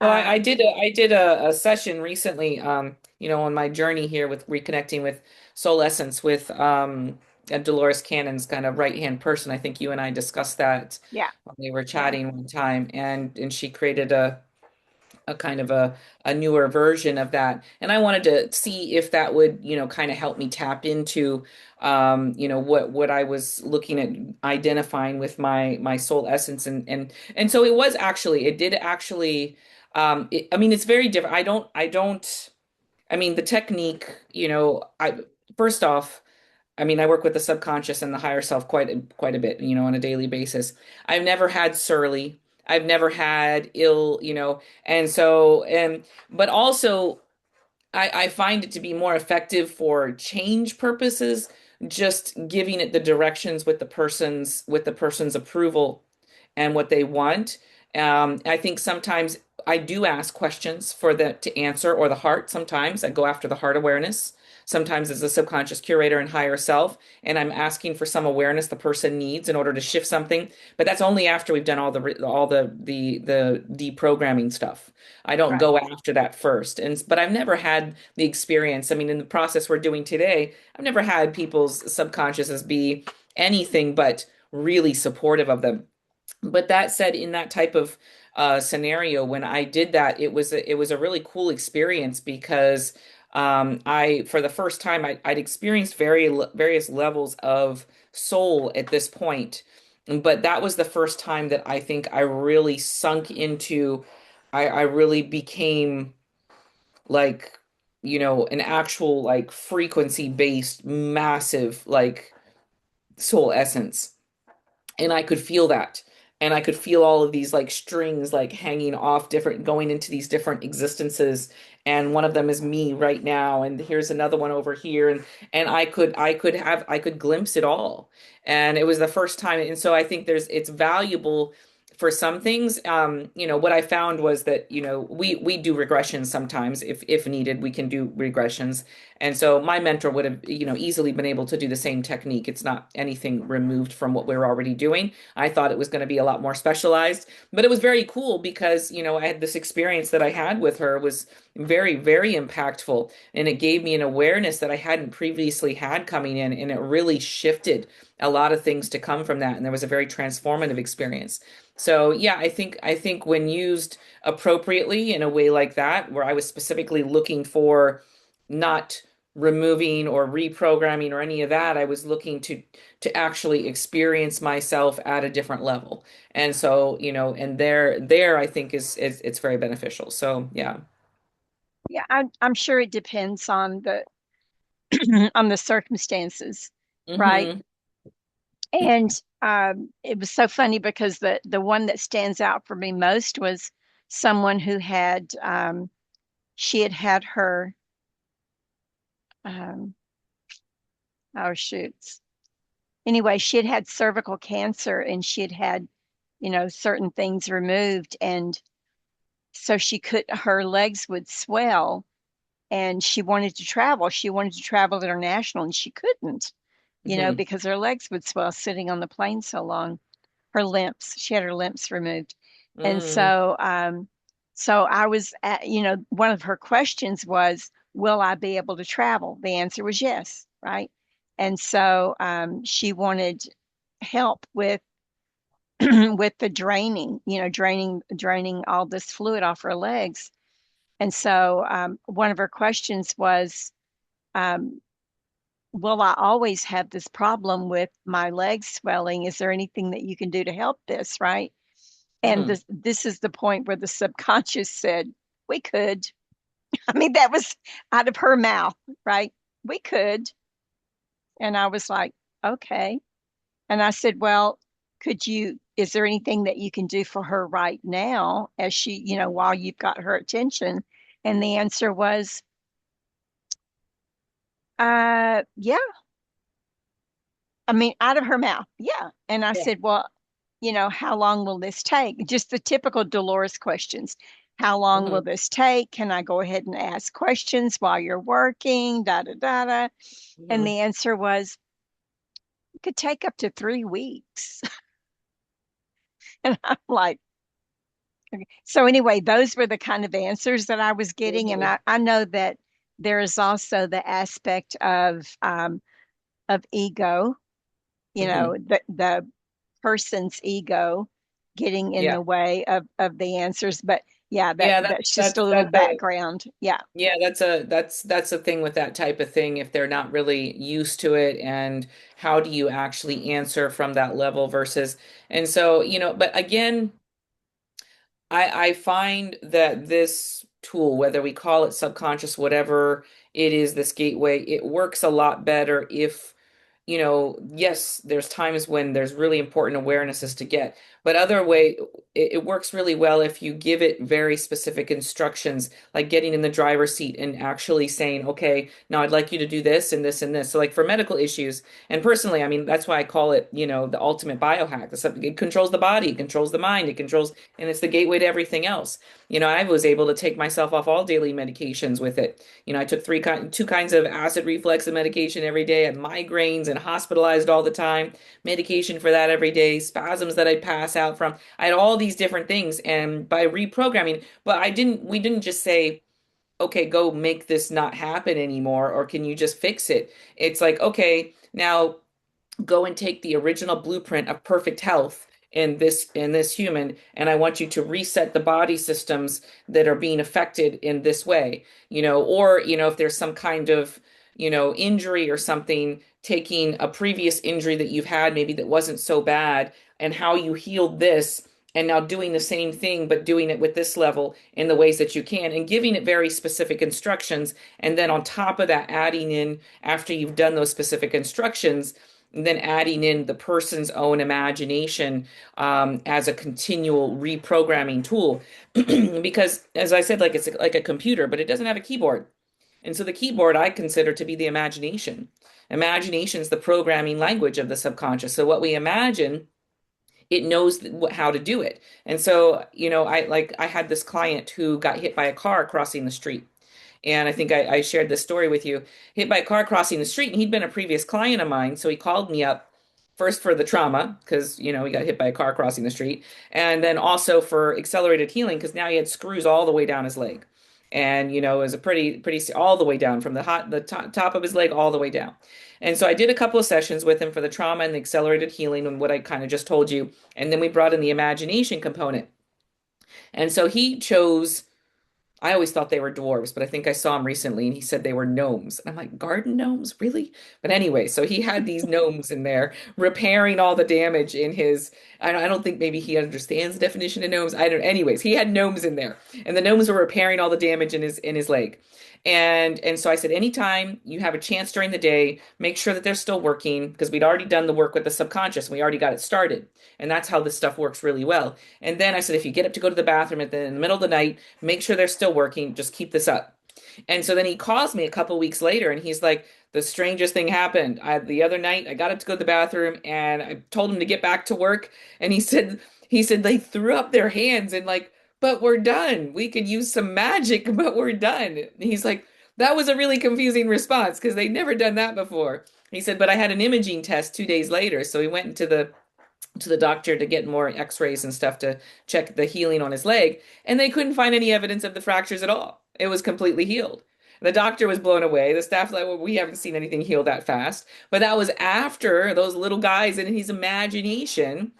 Well, I um, did a session recently, on my journey here with reconnecting with Soul Essence with Dolores Cannon's kind of right-hand person. I think you and I discussed that yeah, when we were yeah, chatting one time, and she created a kind of a newer version of that. And I wanted to see if that would, kind of help me tap into, what I was looking at identifying with my soul essence. And so it did actually, I mean, it's very different. I mean, the technique, first off, I mean, I work with the subconscious and the higher self quite a bit, on a daily basis. I've never had surly. I've never had ill, and so but also I find it to be more effective for change purposes, just giving it the directions with the person's approval and what they want. I think sometimes I do ask questions for them to answer, or the heart. Sometimes I go after the heart awareness. Sometimes as a subconscious curator and higher self, and I'm asking for some awareness the person needs in order to shift something. But that's only after we've done all the deprogramming stuff. I don't right. go after that first. But I've never had the experience. I mean, in the process we're doing today, I've never had people's subconsciouses be anything but really supportive of them. But that said, in that type of scenario, when I did that, it was a really cool experience because I for the first time I'd experienced various levels of soul at this point, but that was the first time that I think I really sunk into. I really became like an actual like frequency based massive like soul essence, and I could feel that. And I could feel all of these like strings like hanging off different, going into these different existences. And one of them is me right now. And here's another one over here. And I could glimpse it all. And it was the first time. And so I think it's valuable for some things. What I found was that, we do regressions sometimes if needed, we can do regressions. And so my mentor would have, easily been able to do the same technique. It's not anything removed from what we're already doing. I thought it was going to be a lot more specialized, but it was very cool because, I had this experience that I had with her was very, very impactful. And it gave me an awareness that I hadn't previously had coming in. And it really shifted a lot of things to come from that. And there was a very transformative experience. So yeah, I think when used appropriately in a way like that, where I was specifically looking for not removing or reprogramming or any of that. I was looking to actually experience myself at a different level. And so, and there I think is it's very beneficial. So, yeah. Yeah, I'm sure it depends on the on the circumstances, right? Hmm. And it was so funny because the one that stands out for me most was someone who had she had had her um, oh shoots. Anyway, she had had cervical cancer and she had had, certain things removed, and so she could her legs would swell, and she wanted to travel. She wanted to travel international, and she couldn't, Hmm. because her legs would swell sitting on the plane so long. Her limbs, she had her limbs removed. And Mm. so I was at, one of her questions was, will I be able to travel? The answer was yes, right? And so she wanted help with with the draining, draining all this fluid off her legs. And so one of her questions was, um, will I always have this problem with my legs swelling? Is there anything that you can do to help this? Right. And Hmm. this is the point where the subconscious said, we could. I mean, that was out of her mouth, right? We could. And I was like, okay. And I said, well, is there anything that you can do for her right now as she, while you've got her attention? And the answer was, yeah. I mean, out of her mouth, yeah. And I Yeah. said, well, how long will this take? Just the typical Dolores questions. How long will Hmm. this take? Can I go ahead and ask questions while you're working? Da da da da. And Hmm. the answer was, it could take up to 3 weeks. And I'm like, okay. So anyway, those were the kind of answers that I was getting. And Hmm. I know that there is also the aspect of ego, Hmm. the person's ego getting in Yeah. the way of the answers. But yeah, Yeah, that's just a that's little that's a background. Yeah. yeah, that's a thing with that type of thing if they're not really used to it, and how do you actually answer from that level versus, and so, but again, I find that this tool, whether we call it subconscious, whatever it is, this gateway, it works a lot better if, yes, there's times when there's really important awarenesses to get, but other way, it works really well if you give it very specific instructions, like getting in the driver's seat and actually saying, okay, now I'd like you to do this and this and this. So like for medical issues, and personally, I mean, that's why I call it, the ultimate biohack. It controls the body, it controls the mind, it controls, and it's the gateway to everything else. I was able to take myself off all daily medications with it. I took two kinds of acid reflux medication every day. I had migraines and hospitalized all the time. Medication for that every day. Spasms that I'd pass out from. I had all these different things, and by reprogramming, but we didn't just say, okay, go make this not happen anymore, or can you just fix it? It's like, okay, now go and take the original blueprint of perfect health in this human, and I want you to reset the body systems that are being affected in this way, or if there's some kind of injury or something, taking a previous injury that you've had maybe that wasn't so bad, and how you healed this, and now doing the same thing but doing it with this level in the ways that you can, and giving it very specific instructions, and then on top of that, adding in, after you've done those specific instructions, and then adding in the person's own imagination, as a continual reprogramming tool. Because, as I said, like it's like a computer, but it doesn't have a keyboard. And so the keyboard I consider to be the imagination. Imagination is the programming language of the subconscious. So what we imagine, it knows how to do it. And so, I had this client who got hit by a car crossing the street. And I think I shared this story with you. Hit by a car crossing the street, and he'd been a previous client of mine. So he called me up first for the trauma, because, he got hit by a car crossing the street. And then also for accelerated healing, because now he had screws all the way down his leg. And, it was a pretty, all the way down from the top of his leg all the way down. And so I did a couple of sessions with him for the trauma and the accelerated healing and what I kind of just told you. And then we brought in the imagination component. And so he chose, I always thought they were dwarves, but I think I saw him recently and he said they were gnomes. And I'm like, garden gnomes, really? But anyway, so he had these gnomes in there repairing all the damage in his. I don't think maybe he understands the definition of gnomes. I don't. Anyways, he had gnomes in there, and the gnomes were repairing all the damage in his leg. And so I said, anytime you have a chance during the day, make sure that they're still working, because we'd already done the work with the subconscious and we already got it started. And that's how this stuff works really well. And then I said, if you get up to go to the bathroom in the middle of the night, make sure they're still working. Just keep this up. And so then he calls me a couple weeks later and he's like, the strangest thing happened. The other night I got up to go to the bathroom and I told him to get back to work. And he said they threw up their hands and like, but we're done. We could use some magic, but we're done. And he's like, that was a really confusing response because they'd never done that before. He said, but I had an imaging test 2 days later. So he went to the doctor to get more x-rays and stuff to check the healing on his leg, and they couldn't find any evidence of the fractures at all. It was completely healed. The doctor was blown away. The staff like, well, we haven't seen anything heal that fast. But that was after those little guys in his imagination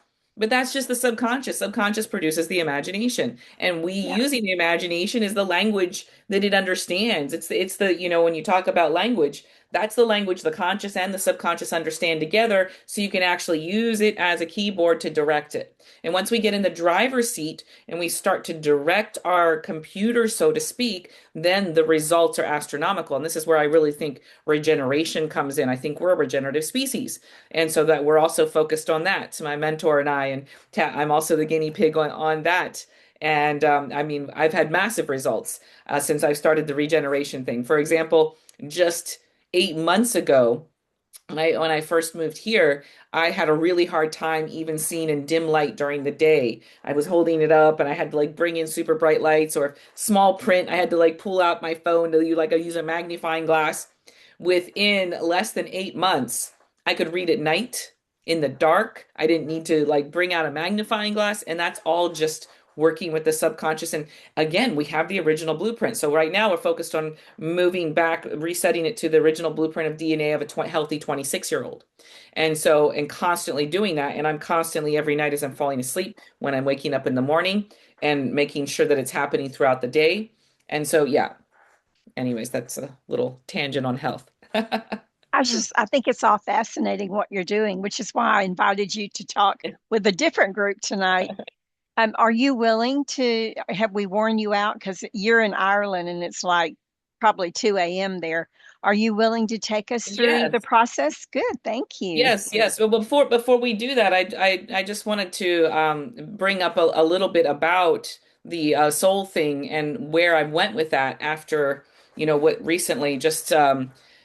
But that's just the subconscious. Subconscious produces the imagination. And we Yeah. using the imagination is the language that it understands. It's the, when you talk about language, that's the language the conscious and the subconscious understand together. So you can actually use it as a keyboard to direct it. And once we get in the driver's seat and we start to direct our computer, so to speak, then the results are astronomical. And this is where I really think regeneration comes in. I think we're a regenerative species. And so that we're also focused on that. So my mentor and I, and I'm also the guinea pig on that. And I mean, I've had massive results since I've started the regeneration thing. For example, just 8 months ago, when I first moved here, I had a really hard time even seeing in dim light during the day. I was holding it up and I had to like bring in super bright lights or small print. I had to like pull out my phone to like I use a magnifying glass. Within less than 8 months, I could read at night in the dark. I didn't need to like bring out a magnifying glass, and that's all just working with the subconscious. And again, we have the original blueprint. So right now we're focused on moving back, resetting it to the original blueprint of DNA of a healthy 26-year-old. And so, and constantly doing that. And I'm constantly every night as I'm falling asleep, when I'm waking up in the morning, and making sure that it's happening throughout the day. And so, yeah, anyways, that's a little tangent on health. I think it's all fascinating what you're doing, which is why I invited you to talk with a different group tonight. Are you willing to, have we worn you out? Because you're in Ireland and it's like probably 2 a.m. there. Are you willing to take us through the Yes. process? Good, thank you. Yes, yes. Well, before we do that, I just wanted to bring up a little bit about the soul thing and where I went with that after, what recently just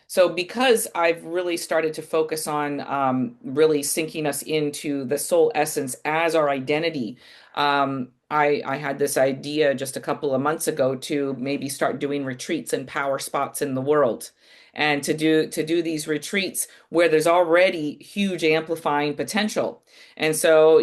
so because I've really started to focus on really sinking us into the soul essence as our identity. I had this idea just a couple of months ago to maybe start doing retreats and power spots in the world, and to do these retreats where there's already huge amplifying potential. And so,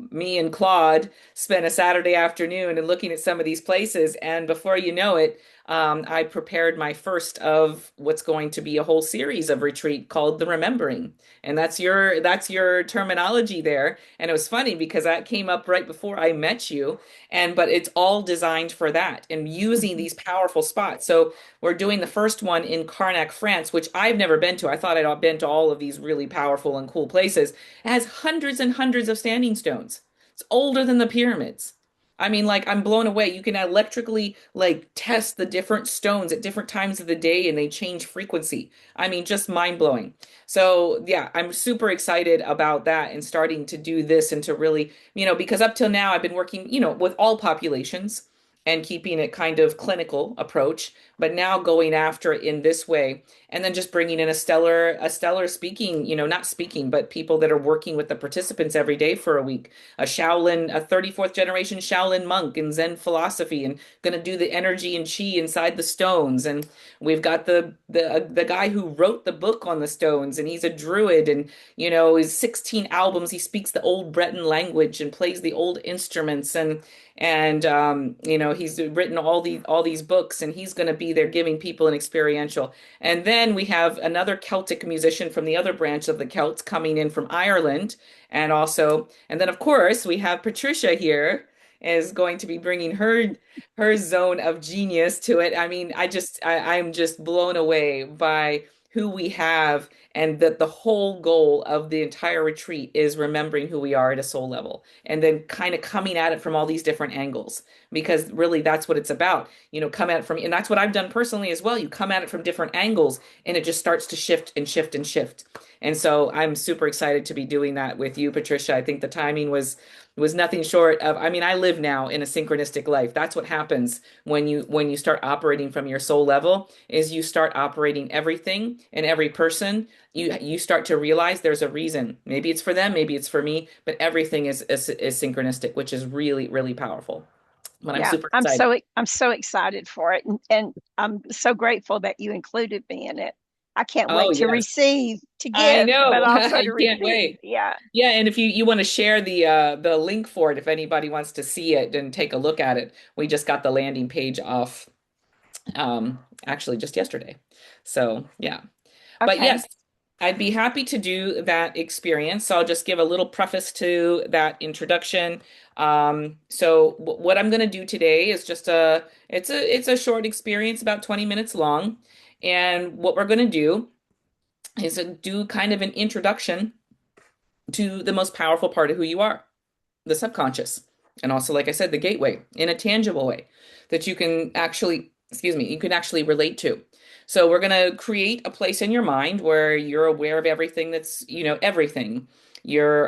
me and Claude spent a Saturday afternoon and looking at some of these places. And before you know it, I prepared my first of what's going to be a whole series of retreat called the Remembering. And that's your terminology there. And it was funny because that came up right before I met you. But it's all designed for that and using Mhm. these powerful spots. So we're doing the first one in Carnac, France, which I've never been to. I thought I'd been to all of these really powerful and cool places. It has hundreds and hundreds of standing stones. It's older than the pyramids. I mean, like, I'm blown away. You can electrically, like, test the different stones at different times of the day and they change frequency. I mean, just mind blowing. So, yeah, I'm super excited about that and starting to do this and to really, because up till now I've been working, with all populations and keeping it kind of clinical approach, but now going after it in this way, and then just bringing in a stellar speaking, not speaking, but people that are working with the participants every day for a week, a 34th generation Shaolin monk in Zen philosophy, and going to do the energy and chi inside the stones. And we've got the guy who wrote the book on the stones, and he's a druid, and his 16 albums, he speaks the old Breton language and plays the old instruments, and he's written all these books, and he's going to be there giving people an experiential. And then we have another Celtic musician from the other branch of the Celts coming in from Ireland, and then of course we have Patricia here is going to be bringing her zone of genius to it. I mean, I'm just blown away by who we have, and that the whole goal of the entire retreat is remembering who we are at a soul level, and then kind of coming at it from all these different angles, because really that's what it's about. Come at it from, and that's what I've done personally as well. You come at it from different angles and it just starts to shift and shift and shift. And so I'm super excited to be doing that with you, Patricia. I think the timing was nothing short of, I mean, I live now in a synchronistic life. That's what happens when you start operating from your soul level, is you start operating everything and every person. You start to realize there's a reason. Maybe it's for them, maybe it's for me, but everything is synchronistic, which is really, really powerful. But I'm Yeah, super excited. I'm so excited for it, and I'm so grateful that you included me in it. I can't Oh, wait to yes. receive, to I give, but know. also I to can't receive. wait. Yeah. Yeah, and if you want to share the link for it, if anybody wants to see it and take a look at it, we just got the landing page off actually just yesterday. So, yeah. But Okay. yes. I'd be happy to do that experience. So I'll just give a little preface to that introduction. So what I'm going to do today is just it's a short experience, about 20 minutes long. And what we're going to do is do kind of an introduction to the most powerful part of who you are, the subconscious. And also, like I said, the gateway in a tangible way that you can actually, excuse me, you can actually relate to. So we're going to create a place in your mind where you're aware of everything that's, everything.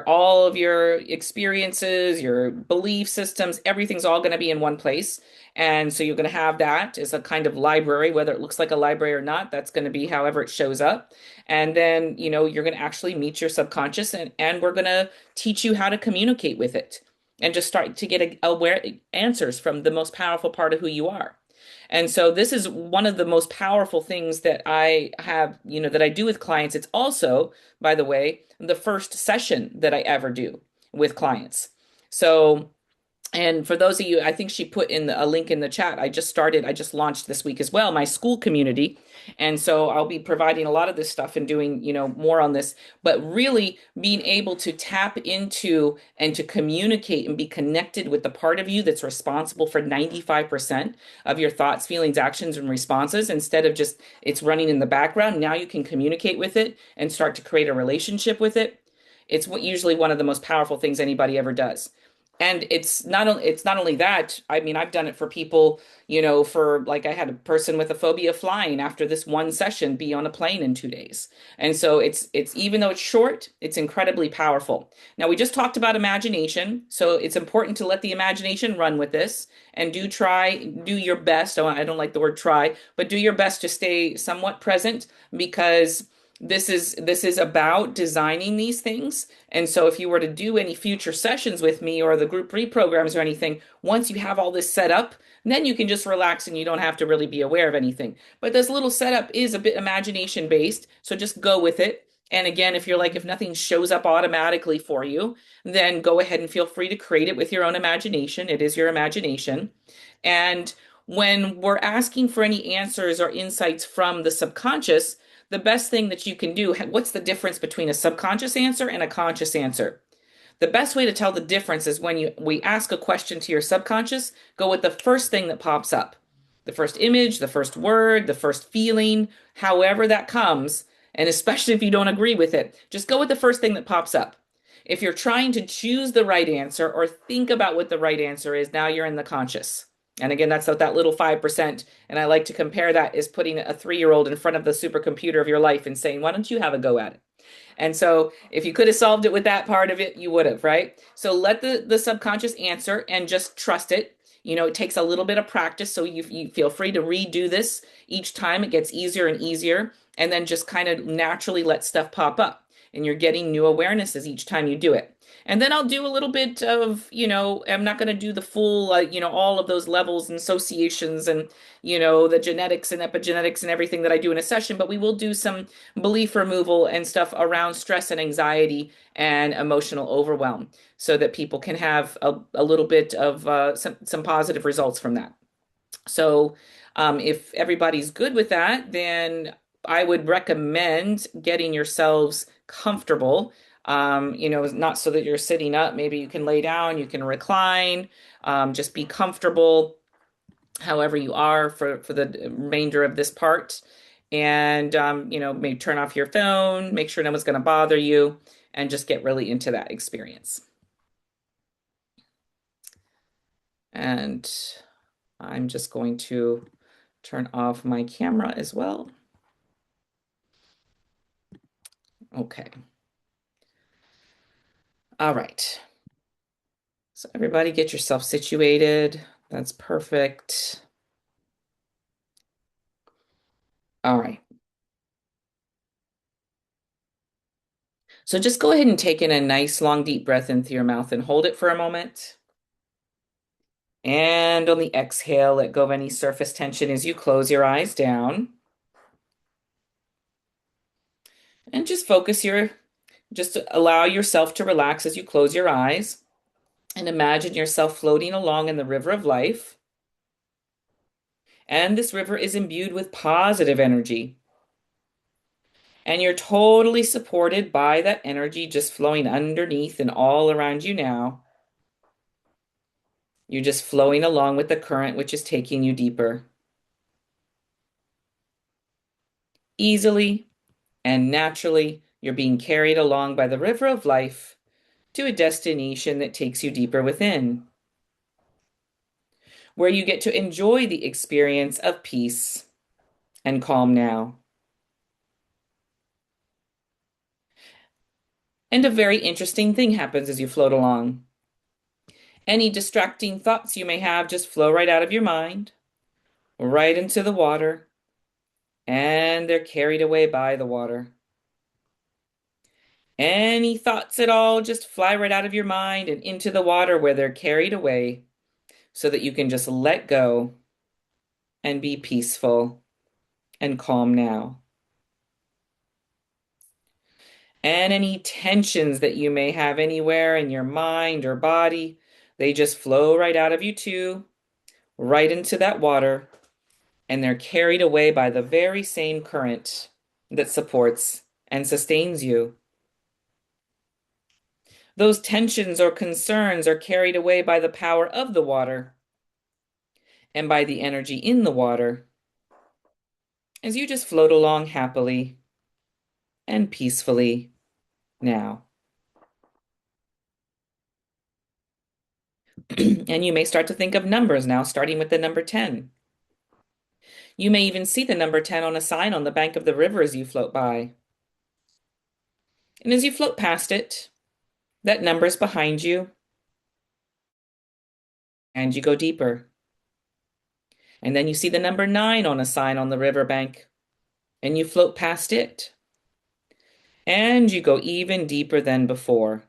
All of your experiences, your belief systems, everything's all going to be in one place. And so you're going to have that as a kind of library, whether it looks like a library or not, that's going to be however it shows up. And then, you're going to actually meet your subconscious, and we're going to teach you how to communicate with it and just start to get aware answers from the most powerful part of who you are. And so this is one of the most powerful things that I have, that I do with clients. It's also, by the way, the first session that I ever do with clients. So and for those of you, I think she put in a link in the chat. I just launched this week as well, my school community. And so I'll be providing a lot of this stuff and doing, more on this, but really being able to tap into and to communicate and be connected with the part of you that's responsible for 95% of your thoughts, feelings, actions, and responses, instead of just it's running in the background. Now you can communicate with it and start to create a relationship with it. Usually one of the most powerful things anybody ever does. And it's not only that. I mean, I've done it for people, for like I had a person with a phobia of flying after this one session be on a plane in 2 days. And so it's even though it's short, it's incredibly powerful. Now we just talked about imagination, so it's important to let the imagination run with this and do your best. Oh, I don't like the word try, but do your best to stay somewhat present, because this is about designing these things. And so if you were to do any future sessions with me or the group reprograms or anything, once you have all this set up, then you can just relax and you don't have to really be aware of anything. But this little setup is a bit imagination based, so just go with it. And again, if nothing shows up automatically for you, then go ahead and feel free to create it with your own imagination. It is your imagination. And when we're asking for any answers or insights from the subconscious, the best thing that you can do, what's the difference between a subconscious answer and a conscious answer? The best way to tell the difference is when we ask a question to your subconscious, go with the first thing that pops up. The first image, the first word, the first feeling, however that comes, and especially if you don't agree with it, just go with the first thing that pops up. If you're trying to choose the right answer or think about what the right answer is, now you're in the conscious. And again, that's that little 5%. And I like to compare that as putting a 3-year-old in front of the supercomputer of your life and saying, why don't you have a go at it? And so if you could have solved it with that part of it, you would have, right? So let the subconscious answer and just trust it. It takes a little bit of practice. So you feel free to redo this each time. It gets easier and easier. And then just kind of naturally let stuff pop up. And you're getting new awarenesses each time you do it. And then I'll do a little bit of, I'm not going to do the full, all of those levels and associations and, the genetics and epigenetics and everything that I do in a session, but we will do some belief removal and stuff around stress and anxiety and emotional overwhelm so that people can have a little bit of some positive results from that. So if everybody's good with that, then I would recommend getting yourselves comfortable. Not so that you're sitting up. Maybe you can lay down, you can recline, just be comfortable however you are for the remainder of this part. And, maybe turn off your phone, make sure no one's going to bother you, and just get really into that experience. And I'm just going to turn off my camera as well. Okay. All right. So everybody get yourself situated. That's perfect. All right. So just go ahead and take in a nice long deep breath in through your mouth and hold it for a moment. And on the exhale, let go of any surface tension as you close your eyes down. And just allow yourself to relax as you close your eyes. And imagine yourself floating along in the river of life. And this river is imbued with positive energy. And you're totally supported by that energy just flowing underneath and all around you now. You're just flowing along with the current, which is taking you deeper. Easily and naturally, you're being carried along by the river of life to a destination that takes you deeper within, where you get to enjoy the experience of peace and calm now. And a very interesting thing happens as you float along. Any distracting thoughts you may have just flow right out of your mind, right into the water, and they're carried away by the water. Any thoughts at all just fly right out of your mind and into the water where they're carried away so that you can just let go and be peaceful and calm now. And any tensions that you may have anywhere in your mind or body, they just flow right out of you too, right into that water, and they're carried away by the very same current that supports and sustains you. Those tensions or concerns are carried away by the power of the water and by the energy in the water as you just float along happily and peacefully now. And you may start to think of numbers now, starting with the number 10. You may even see the number 10 on a sign on the bank of the river as you float by. And as you float past it, that number's behind you, and you go deeper. And then you see the number 9 on a sign on the riverbank, and you float past it. And you go even deeper than before.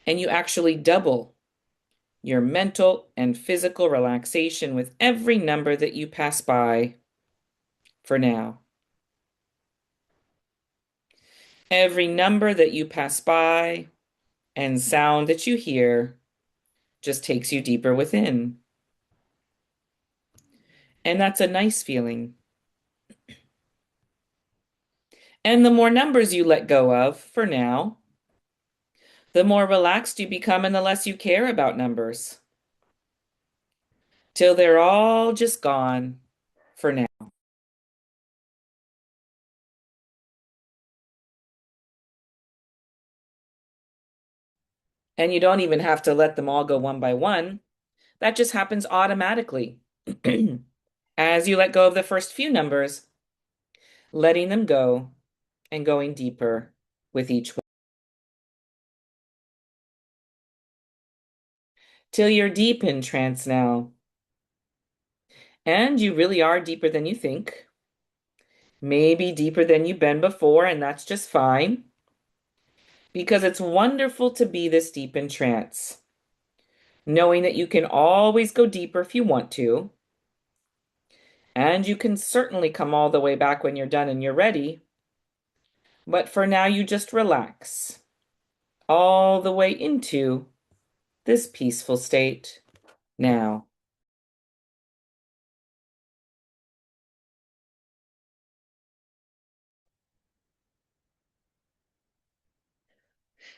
And you actually double your mental and physical relaxation with every number that you pass by for now. Every number that you pass by and sound that you hear just takes you deeper within. And that's a nice feeling. And the more numbers you let go of for now, the more relaxed you become and the less you care about numbers. Till they're all just gone for now. And you don't even have to let them all go one by one. That just happens automatically. As you let go of the first few numbers, letting them go and going deeper with each one. Till you're deep in trance now. And you really are deeper than you think. Maybe deeper than you've been before, and that's just fine. Because it's wonderful to be this deep in trance, knowing that you can always go deeper if you want to. And you can certainly come all the way back when you're done and you're ready. But for now, you just relax all the way into this peaceful state now.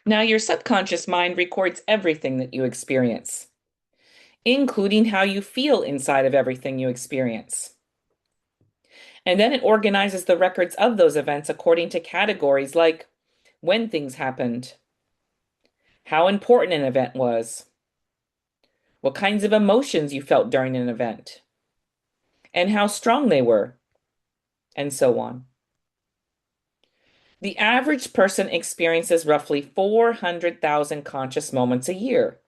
Now, your subconscious mind records everything that you experience, including how you feel inside of everything you experience. And then it organizes the records of those events according to categories like when things happened, how important an event was, what kinds of emotions you felt during an event, and how strong they were, and so on. The average person experiences roughly 400,000 conscious moments a year.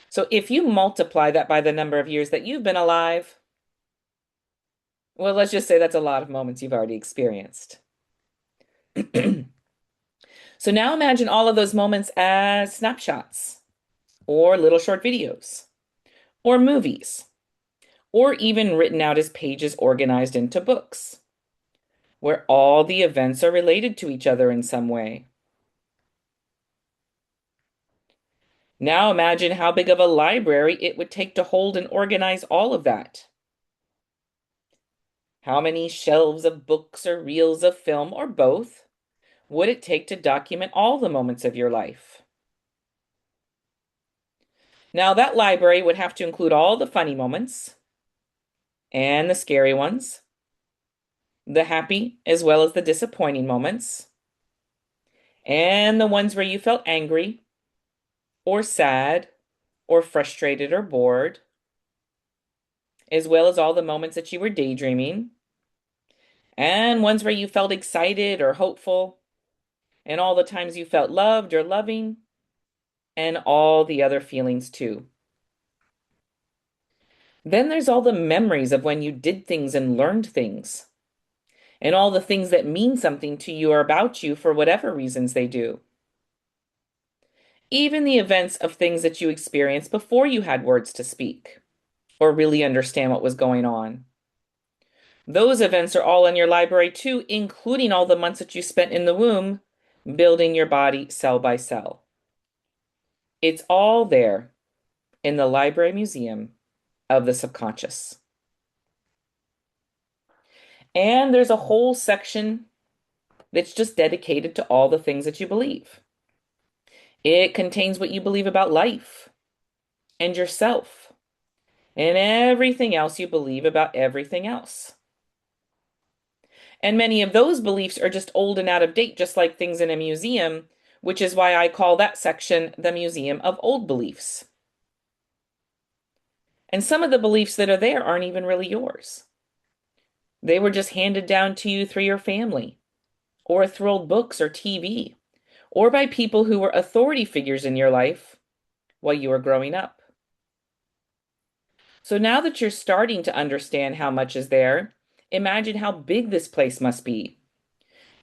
So if you multiply that by the number of years that you've been alive, well, let's just say that's a lot of moments you've already experienced. So now imagine all of those moments as snapshots, or little short videos, or movies, or even written out as pages organized into books, where all the events are related to each other in some way. Now imagine how big of a library it would take to hold and organize all of that. How many shelves of books or reels of film or both would it take to document all the moments of your life? Now, that library would have to include all the funny moments and the scary ones, the happy as well as the disappointing moments, and the ones where you felt angry or sad or frustrated or bored, as well as all the moments that you were daydreaming, and ones where you felt excited or hopeful, and all the times you felt loved or loving, and all the other feelings too. Then there's all the memories of when you did things and learned things, and all the things that mean something to you or about you for whatever reasons they do. Even the events of things that you experienced before you had words to speak or really understand what was going on. Those events are all in your library too, including all the months that you spent in the womb building your body cell by cell. It's all there in the Library Museum of the Subconscious. And there's a whole section that's just dedicated to all the things that you believe. It contains what you believe about life and yourself and everything else you believe about everything else. And many of those beliefs are just old and out of date, just like things in a museum, which is why I call that section the Museum of Old Beliefs. And some of the beliefs that are there aren't even really yours. They were just handed down to you through your family, or through old books or TV, or by people who were authority figures in your life while you were growing up. So now that you're starting to understand how much is there, imagine how big this place must be.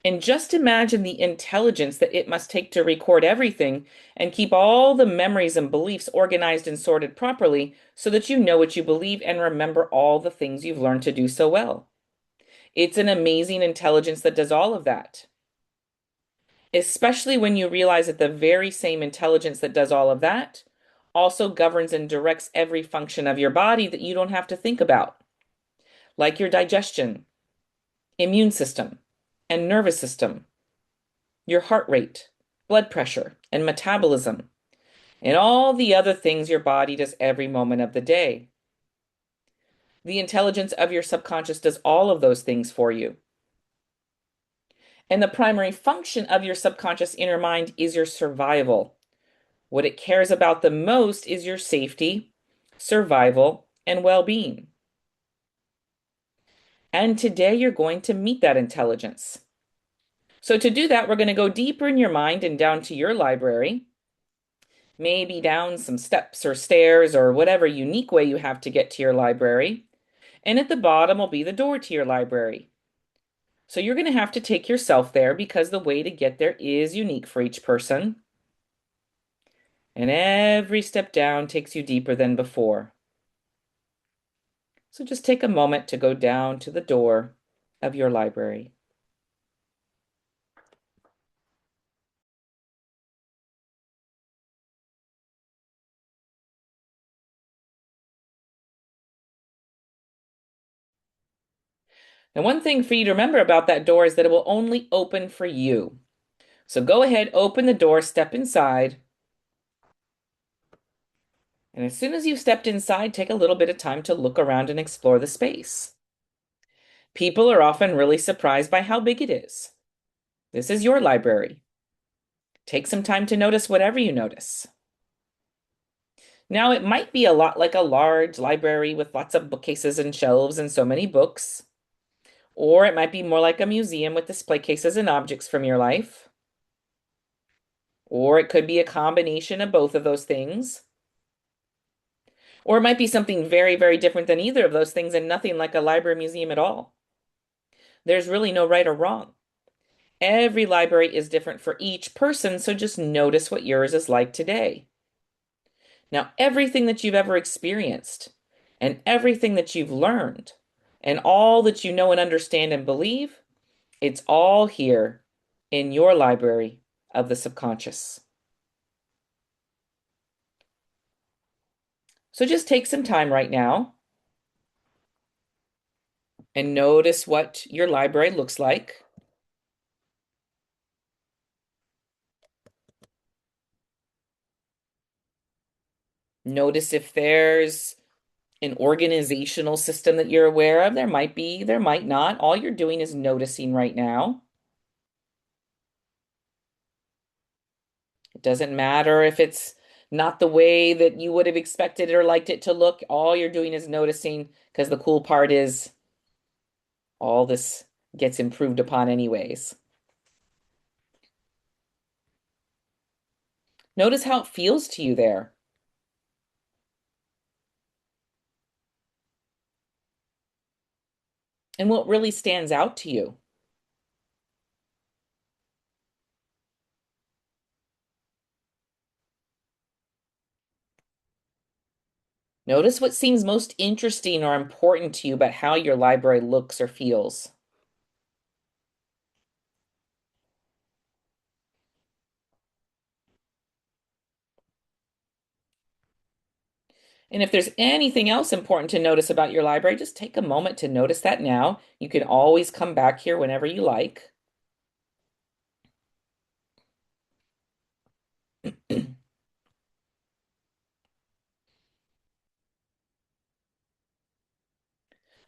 And just imagine the intelligence that it must take to record everything and keep all the memories and beliefs organized and sorted properly so that you know what you believe and remember all the things you've learned to do so well. It's an amazing intelligence that does all of that. Especially when you realize that the very same intelligence that does all of that also governs and directs every function of your body that you don't have to think about, like your digestion, immune system, and nervous system, your heart rate, blood pressure, and metabolism, and all the other things your body does every moment of the day. The intelligence of your subconscious does all of those things for you. And the primary function of your subconscious inner mind is your survival. What it cares about the most is your safety, survival, and well-being. And today you're going to meet that intelligence. So to do that, we're going to go deeper in your mind and down to your library, maybe down some steps or stairs or whatever unique way you have to get to your library. And at the bottom will be the door to your library. So you're going to have to take yourself there because the way to get there is unique for each person. And every step down takes you deeper than before. So just take a moment to go down to the door of your library. Now, one thing for you to remember about that door is that it will only open for you. So go ahead, open the door, step inside. And as soon as you've stepped inside, take a little bit of time to look around and explore the space. People are often really surprised by how big it is. This is your library. Take some time to notice whatever you notice. Now, it might be a lot like a large library with lots of bookcases and shelves and so many books. Or it might be more like a museum with display cases and objects from your life. Or it could be a combination of both of those things. Or it might be something very, very different than either of those things and nothing like a library museum at all. There's really no right or wrong. Every library is different for each person, so just notice what yours is like today. Now, everything that you've ever experienced and everything that you've learned and all that you know and understand and believe, it's all here in your library of the subconscious. So just take some time right now And notice what your library looks like. Notice if there's an organizational system that you're aware of. There might be, there might not. All you're doing is noticing right now. It doesn't matter if it's not the way that you would have expected or liked it to look. All you're doing is noticing because the cool part is all this gets improved upon anyways. Notice how it feels to you there and what really stands out to you. Notice what seems most interesting or important to you about how your library looks or feels. And if there's anything else important to notice about your library, just take a moment to notice that now. You can always come back here whenever you like.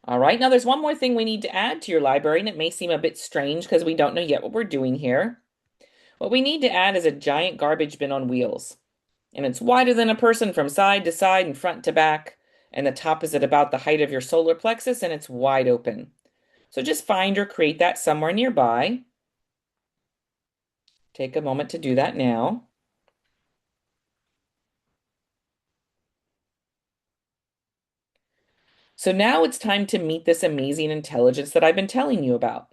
All right, now there's one more thing we need to add to your library, and it may seem a bit strange because we don't know yet what we're doing here. What we need to add is a giant garbage bin on wheels, and it's wider than a person from side to side and front to back, and the top is at about the height of your solar plexus, and it's wide open. So just find or create that somewhere nearby. Take a moment to do that now. So now it's time to meet this amazing intelligence that I've been telling you about.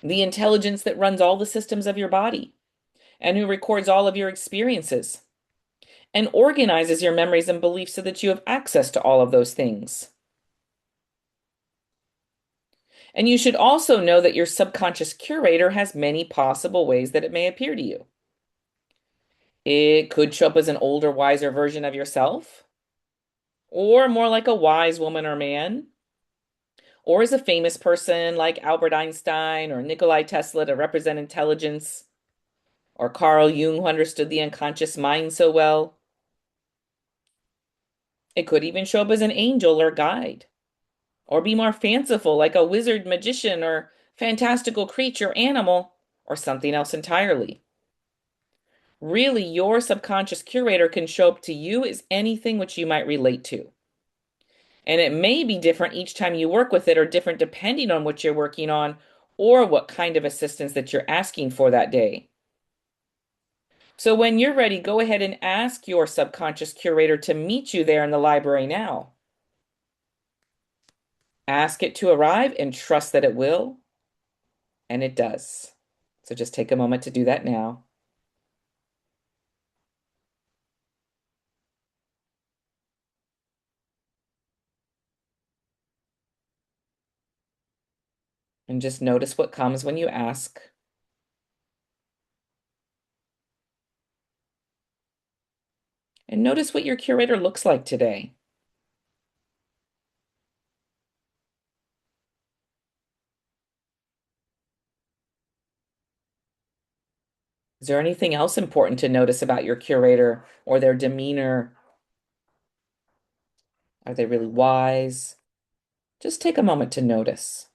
The intelligence that runs all the systems of your body and who records all of your experiences and organizes your memories and beliefs so that you have access to all of those things. And you should also know that your subconscious curator has many possible ways that it may appear to you. It could show up as an older, wiser version of yourself, or more like a wise woman or man, or as a famous person like Albert Einstein or Nikolai Tesla to represent intelligence, or Carl Jung who understood the unconscious mind so well. It could even show up as an angel or guide, or be more fanciful like a wizard, magician, or fantastical creature, animal, or something else entirely. Really, your subconscious curator can show up to you as anything which you might relate to. And it may be different each time you work with it, or different depending on what you're working on or what kind of assistance that you're asking for that day. So when you're ready, go ahead and ask your subconscious curator to meet you there in the library now. Ask it to arrive and trust that it will, and it does. So just take a moment to do that now. And just notice what comes when you ask. And notice what your curator looks like today. Is there anything else important to notice about your curator or their demeanor? Are they really wise? Just take a moment to notice.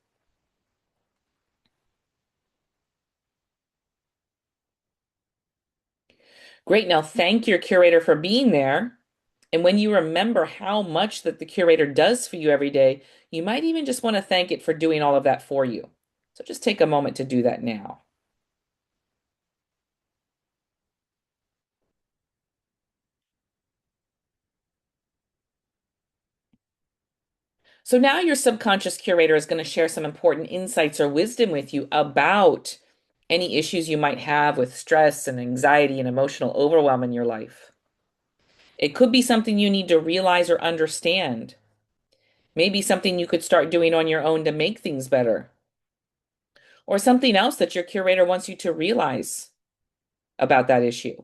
Great. Now thank your curator for being there. And when you remember how much that the curator does for you every day, you might even just want to thank it for doing all of that for you. So just take a moment to do that now. So now your subconscious curator is going to share some important insights or wisdom with you about any issues you might have with stress and anxiety and emotional overwhelm in your life. It could be something you need to realize or understand. Maybe something you could start doing on your own to make things better. Or something else that your curator wants you to realize about that issue.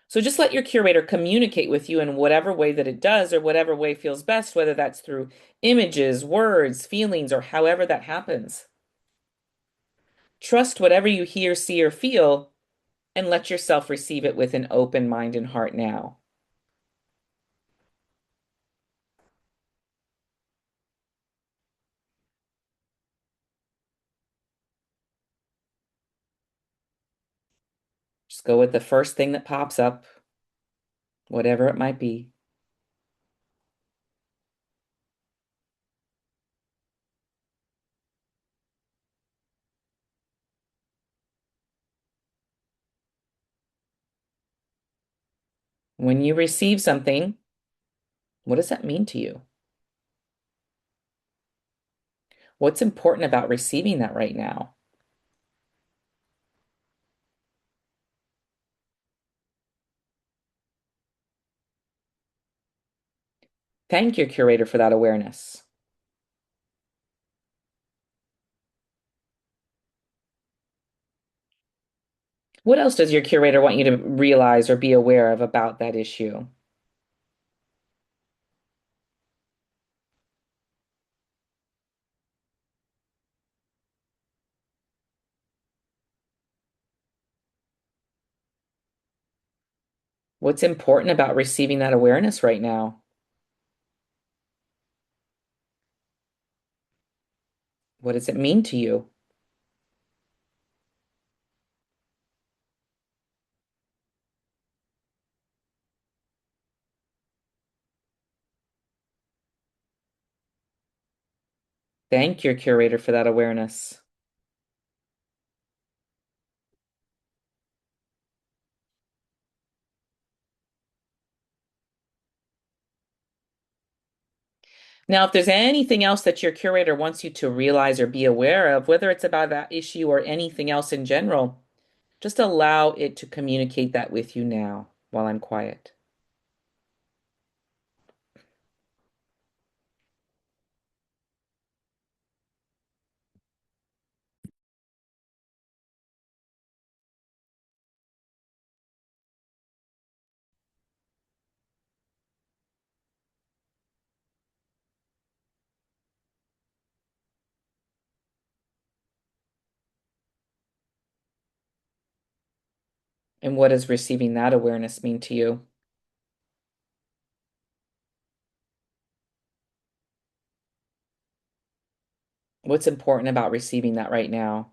So just let your curator communicate with you in whatever way that it does or whatever way feels best, whether that's through images, words, feelings, or however that happens. Trust whatever you hear, see, or feel, and let yourself receive it with an open mind and heart now. Just go with the first thing that pops up, whatever it might be. When you receive something, what does that mean to you? What's important about receiving that right now? Thank your curator for that awareness. What else does your curator want you to realize or be aware of about that issue? What's important about receiving that awareness right now? What does it mean to you? Thank your curator for that awareness. Now, if there's anything else that your curator wants you to realize or be aware of, whether it's about that issue or anything else in general, just allow it to communicate that with you now while I'm quiet. And what does receiving that awareness mean to you? What's important about receiving that right now?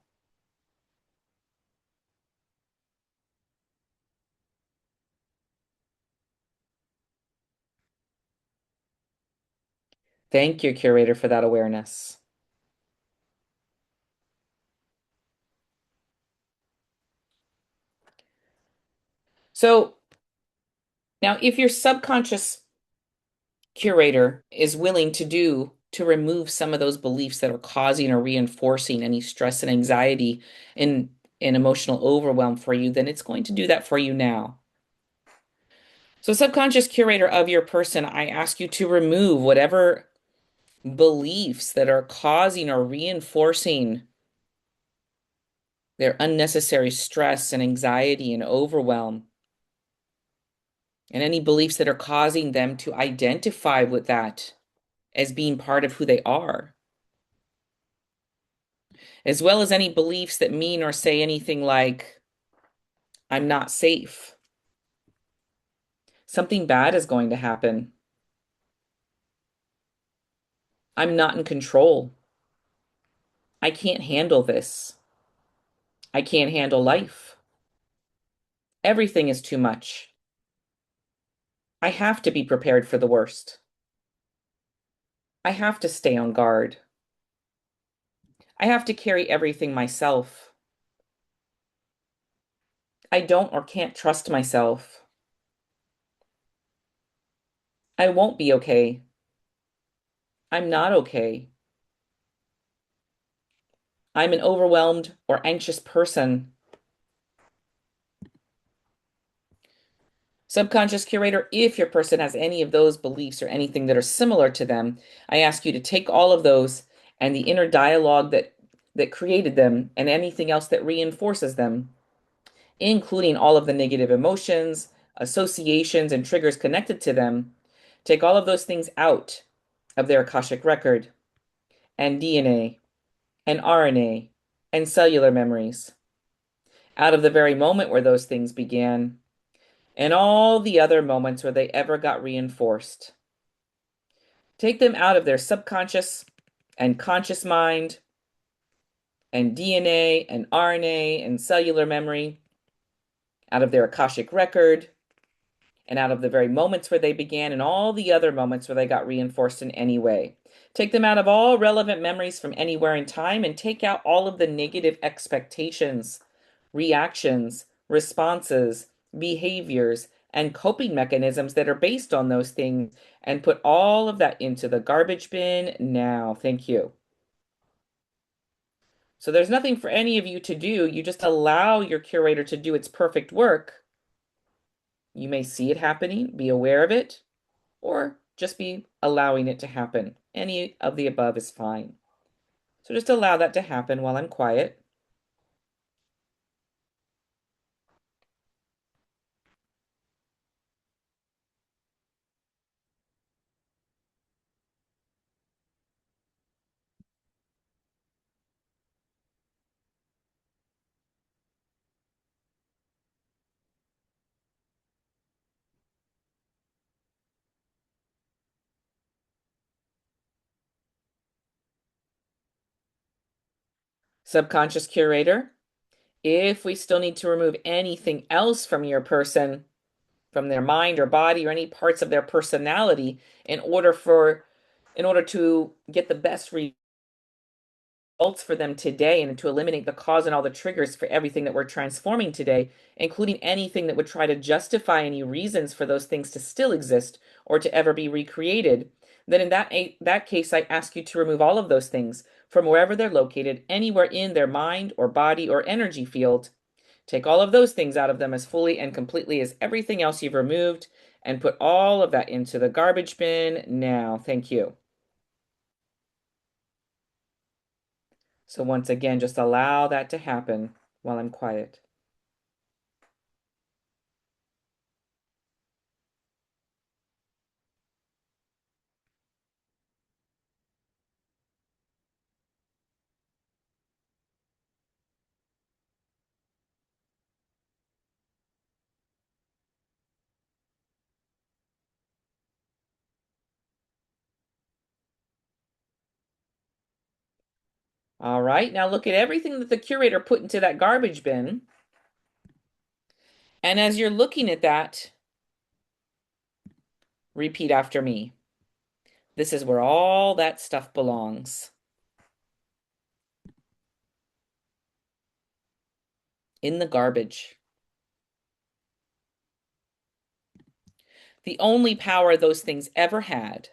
Thank your curator for that awareness. So now, if your subconscious curator is willing to remove some of those beliefs that are causing or reinforcing any stress and anxiety and emotional overwhelm for you, then it's going to do that for you now. So, subconscious curator of your person, I ask you to remove whatever beliefs that are causing or reinforcing their unnecessary stress and anxiety and overwhelm, and any beliefs that are causing them to identify with that as being part of who they are, as well as any beliefs that mean or say anything like, I'm not safe, something bad is going to happen, I'm not in control, I can't handle this, I can't handle life, everything is too much, I have to be prepared for the worst, I have to stay on guard, I have to carry everything myself, I don't or can't trust myself, I won't be okay, I'm not okay, I'm an overwhelmed or anxious person. Subconscious curator, if your person has any of those beliefs or anything that are similar to them, I ask you to take all of those and the inner dialogue that created them and anything else that reinforces them, including all of the negative emotions, associations and triggers connected to them, take all of those things out of their Akashic record and DNA and RNA and cellular memories, out of the very moment where those things began, and all the other moments where they ever got reinforced. Take them out of their subconscious and conscious mind and DNA and RNA and cellular memory, out of their Akashic record, and out of the very moments where they began and all the other moments where they got reinforced in any way. Take them out of all relevant memories from anywhere in time and take out all of the negative expectations, reactions, responses, behaviors, and coping mechanisms that are based on those things and put all of that into the garbage bin now. Thank you. So there's nothing for any of you to do. You just allow your curator to do its perfect work. You may see it happening, be aware of it, or just be allowing it to happen. Any of the above is fine. So just allow that to happen while I'm quiet. Subconscious curator, if we still need to remove anything else from your person, from their mind or body or any parts of their personality in order to get the best results for them today and to eliminate the cause and all the triggers for everything that we're transforming today, including anything that would try to justify any reasons for those things to still exist or to ever be recreated, then in that case, I ask you to remove all of those things from wherever they're located, anywhere in their mind or body or energy field. Take all of those things out of them as fully and completely as everything else you've removed and put all of that into the garbage bin now. Thank you. So once again, just allow that to happen while I'm quiet. All right, now look at everything that the curator put into that garbage bin. And as you're looking at that, repeat after me. This is where all that stuff belongs. In the garbage. The only power those things ever had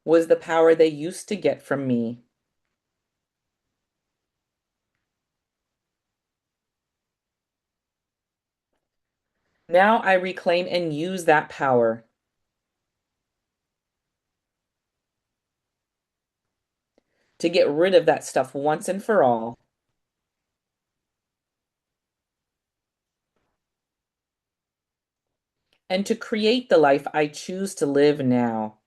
was the power they used to get from me. Now I reclaim and use that power to get rid of that stuff once and for all. And to create the life I choose to live now.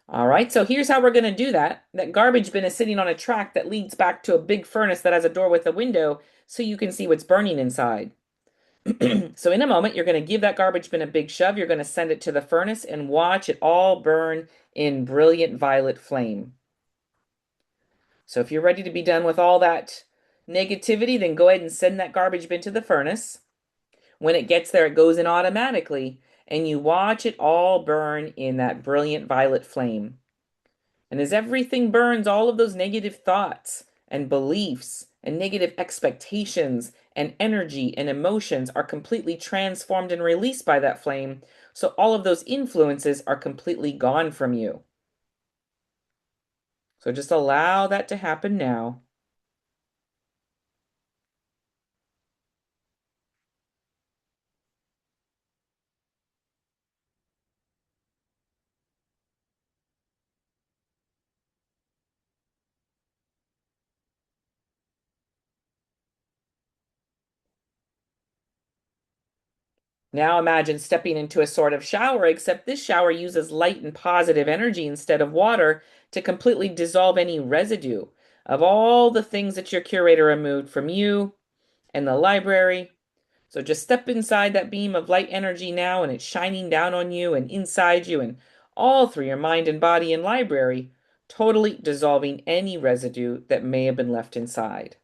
All right, so here's how we're going to do that. That garbage bin is sitting on a track that leads back to a big furnace that has a door with a window so you can see what's burning inside. So in a moment, you're going to give that garbage bin a big shove. You're going to send it to the furnace and watch it all burn in brilliant violet flame. So if you're ready to be done with all that negativity, then go ahead and send that garbage bin to the furnace. When it gets there, it goes in automatically, and you watch it all burn in that brilliant violet flame. And as everything burns, all of those negative thoughts and beliefs and negative expectations and energy and emotions are completely transformed and released by that flame. So all of those influences are completely gone from you. So just allow that to happen now. Now imagine stepping into a sort of shower, except this shower uses light and positive energy instead of water to completely dissolve any residue of all the things that your curator removed from you and the library. So just step inside that beam of light energy now, and it's shining down on you and inside you and all through your mind and body and library, totally dissolving any residue that may have been left inside.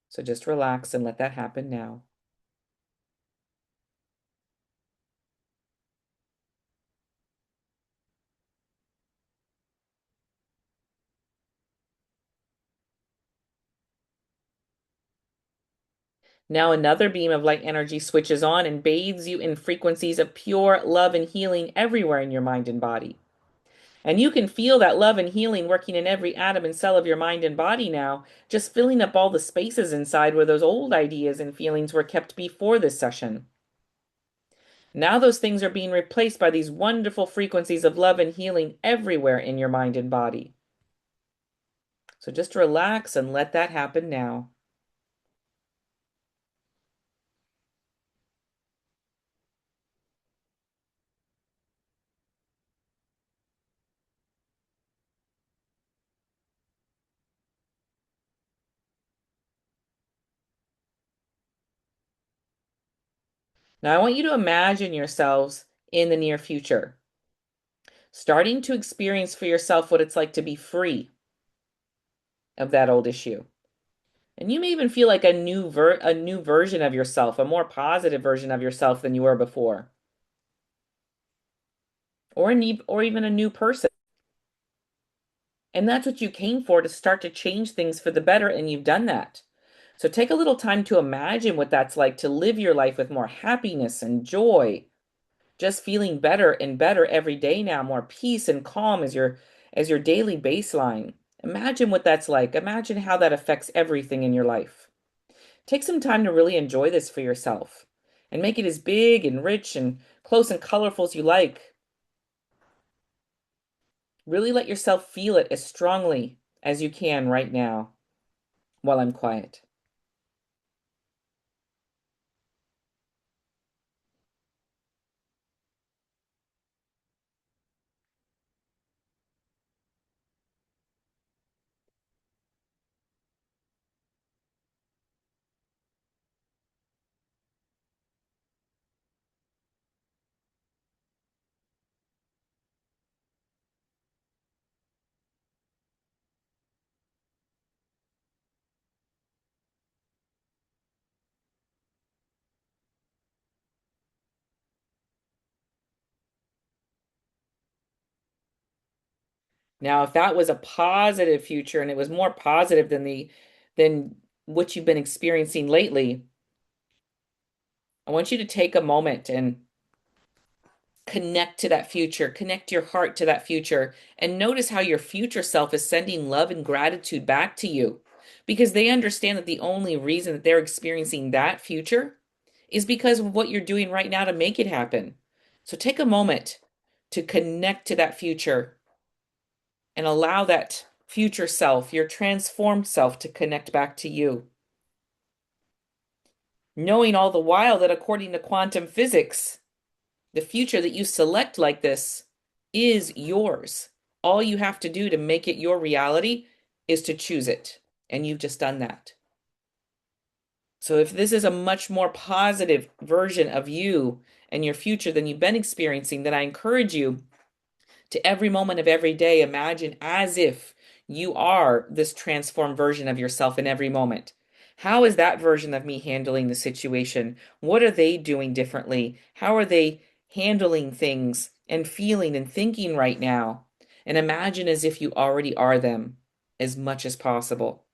So just relax and let that happen now. Now another beam of light energy switches on and bathes you in frequencies of pure love and healing everywhere in your mind and body. And you can feel that love and healing working in every atom and cell of your mind and body now, just filling up all the spaces inside where those old ideas and feelings were kept before this session. Now those things are being replaced by these wonderful frequencies of love and healing everywhere in your mind and body. So just relax and let that happen now. Now I want you to imagine yourselves in the near future, starting to experience for yourself what it's like to be free of that old issue. And you may even feel like a new version of yourself, a more positive version of yourself than you were before. Or even a new person. And that's what you came for, to start to change things for the better, and you've done that. So take a little time to imagine what that's like to live your life with more happiness and joy, just feeling better and better every day now, more peace and calm as your daily baseline. Imagine what that's like. Imagine how that affects everything in your life. Take some time to really enjoy this for yourself and make it as big and rich and close and colorful as you like. Really let yourself feel it as strongly as you can right now while I'm quiet. Now, if that was a positive future and it was more positive than what you've been experiencing lately, I want you to take a moment and connect to that future, connect your heart to that future, and notice how your future self is sending love and gratitude back to you, because they understand that the only reason that they're experiencing that future is because of what you're doing right now to make it happen. So take a moment to connect to that future and allow that future self, your transformed self, to connect back to you. Knowing all the while that according to quantum physics, the future that you select like this is yours. All you have to do to make it your reality is to choose it. And you've just done that. So if this is a much more positive version of you and your future than you've been experiencing, then I encourage you to every moment of every day, imagine as if you are this transformed version of yourself in every moment. How is that version of me handling the situation? What are they doing differently? How are they handling things and feeling and thinking right now? And imagine as if you already are them as much as possible.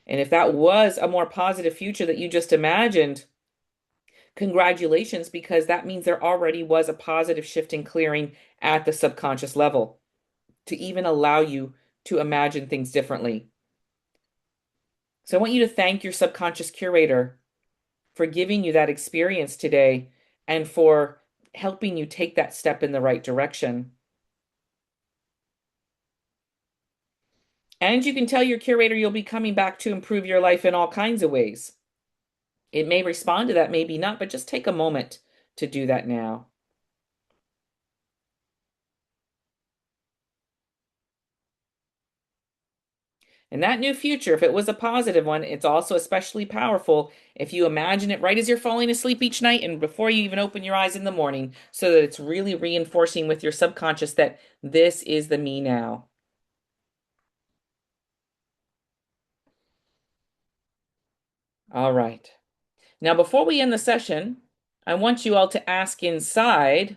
And if that was a more positive future that you just imagined, congratulations, because that means there already was a positive shift and clearing at the subconscious level to even allow you to imagine things differently. So I want you to thank your subconscious curator for giving you that experience today and for helping you take that step in the right direction. And you can tell your curator you'll be coming back to improve your life in all kinds of ways. It may respond to that, maybe not, but just take a moment to do that now. And that new future, if it was a positive one, it's also especially powerful if you imagine it right as you're falling asleep each night and before you even open your eyes in the morning, so that it's really reinforcing with your subconscious that this is the me now. All right. Now, before we end the session, I want you all to ask inside,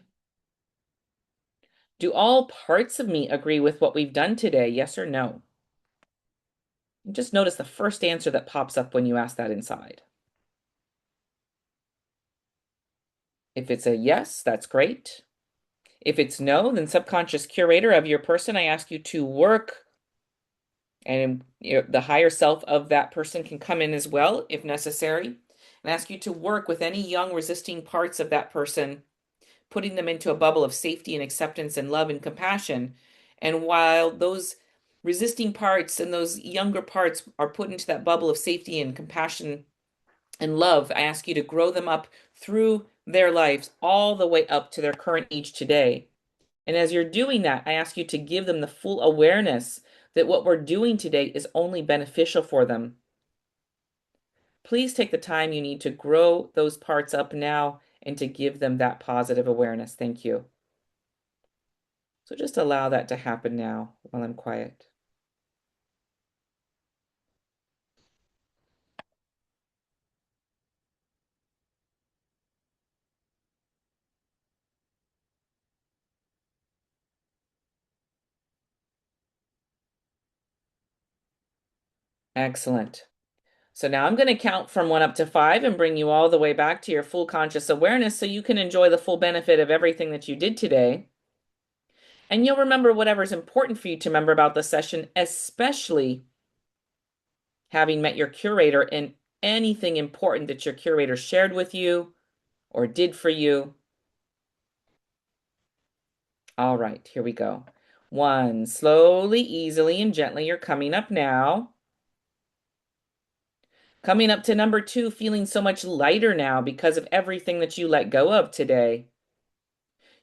do all parts of me agree with what we've done today? Yes or no? And just notice the first answer that pops up when you ask that inside. If it's a yes, that's great. If it's no, then subconscious curator of your person, I ask you to work, and the higher self of that person can come in as well if necessary, and ask you to work with any young resisting parts of that person, putting them into a bubble of safety and acceptance and love and compassion. And while those resisting parts and those younger parts are put into that bubble of safety and compassion and love, I ask you to grow them up through their lives all the way up to their current age today. And as you're doing that, I ask you to give them the full awareness that what we're doing today is only beneficial for them. Please take the time you need to grow those parts up now and to give them that positive awareness. Thank you. So just allow that to happen now while I'm quiet. Excellent. So now I'm going to count from 1 up to 5 and bring you all the way back to your full conscious awareness so you can enjoy the full benefit of everything that you did today. And you'll remember whatever's important for you to remember about the session, especially having met your curator and anything important that your curator shared with you or did for you. All right, here we go. 1, slowly, easily, and gently, you're coming up now. Coming up to number 2, feeling so much lighter now because of everything that you let go of today.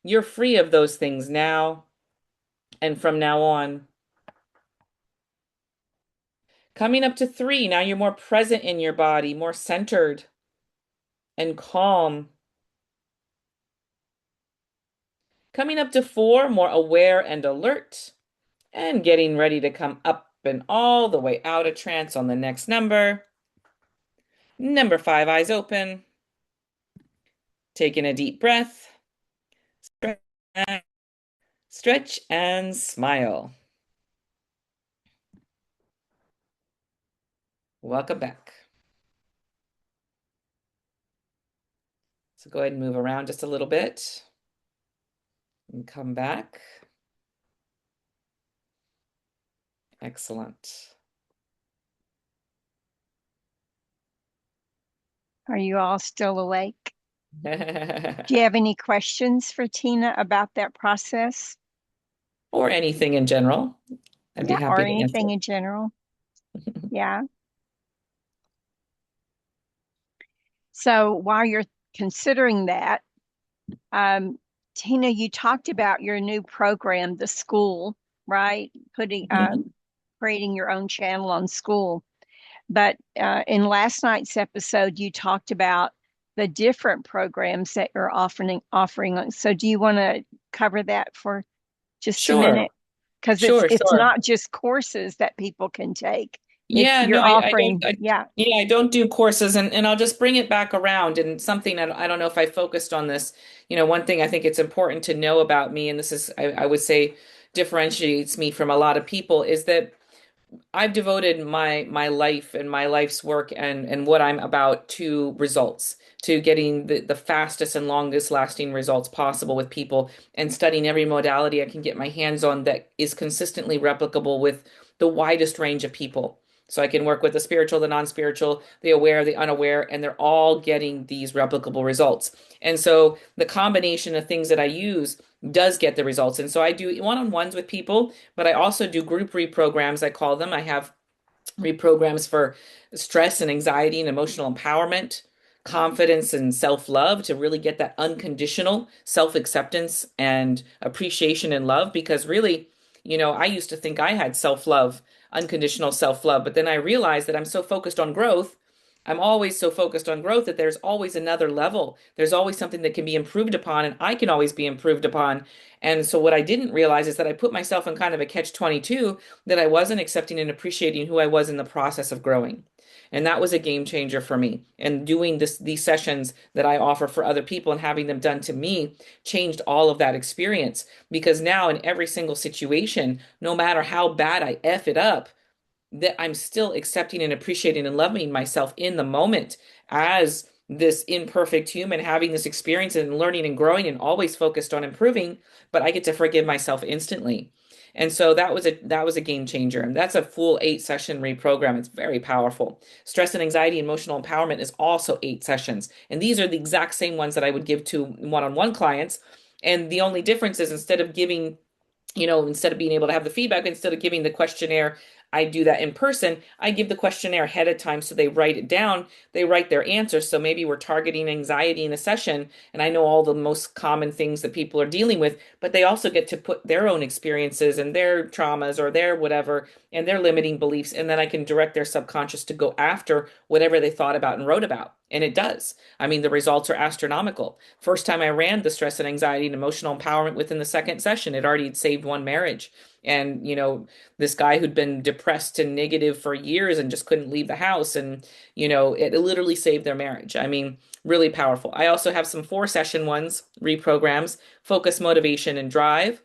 You're free of those things now and from now on. Coming up to 3, now you're more present in your body, more centered and calm. Coming up to 4, more aware and alert, and getting ready to come up and all the way out of trance on the next number. Number 5, eyes open. Taking a deep breath. Stretch and smile. Welcome back. So go ahead and move around just a little bit and come back. Excellent. Are you all still awake? Do you have any questions for Tina about that process? Or anything in general. I'd be Yeah, or happy to answer. anything in general? Yeah. So while you're considering that, um, Tina, you talked about your new program, the school, right? Putting Mhm. creating your own channel on school. But in last night's episode, you talked about the different programs that you're offering. So do you want to cover that for just a Sure, minute? Because sure, it's sure. not just courses that people can take. It's Yeah, no, you're I don't, offering, yeah. yeah, I don't do courses, and I'll just bring it back around and something that I don't know if I focused on this. One thing I think it's important to know about me, and this is, I would say, differentiates me from a lot of people, is that I've devoted my life and my life's work and what I'm about to results, to getting the fastest and longest lasting results possible with people and studying every modality I can get my hands on that is consistently replicable with the widest range of people. So I can work with the spiritual, the non-spiritual, the aware, the unaware, and they're all getting these replicable results. And so the combination of things that I use does get the results. And so I do one-on-ones with people, but I also do group reprograms, I call them. I have reprograms for stress and anxiety and emotional empowerment, confidence and self-love to really get that unconditional self-acceptance and appreciation and love. Because really, I used to think I had self-love, unconditional self-love, but then I realized that I'm so focused on growth. I'm always so focused on growth that there's always another level. There's always something that can be improved upon, and I can always be improved upon. And so what I didn't realize is that I put myself in kind of a catch-22, that I wasn't accepting and appreciating who I was in the process of growing. And that was a game changer for me. And doing these sessions that I offer for other people and having them done to me changed all of that experience. Because now in every single situation, no matter how bad I F it up, that I'm still accepting and appreciating and loving myself in the moment as this imperfect human having this experience and learning and growing and always focused on improving, but I get to forgive myself instantly. And so that was a game changer. And that's a full 8 session reprogram. It's very powerful. Stress and anxiety, emotional empowerment is also 8 sessions. And these are the exact same ones that I would give to one-on-one clients. And the only difference is instead of being able to have the feedback, instead of giving the questionnaire, I do that in person. I give the questionnaire ahead of time so they write it down. They write their answers. So maybe we're targeting anxiety in a session, and I know all the most common things that people are dealing with, but they also get to put their own experiences and their traumas or their whatever and their limiting beliefs. And then I can direct their subconscious to go after whatever they thought about and wrote about. And it does. I mean, the results are astronomical. First time I ran the stress and anxiety and emotional empowerment within the second session, it already had saved one marriage. And, this guy who'd been depressed and negative for years and just couldn't leave the house. And, it literally saved their marriage. I mean, really powerful. I also have some 4 session ones, reprograms, focus, motivation, and drive,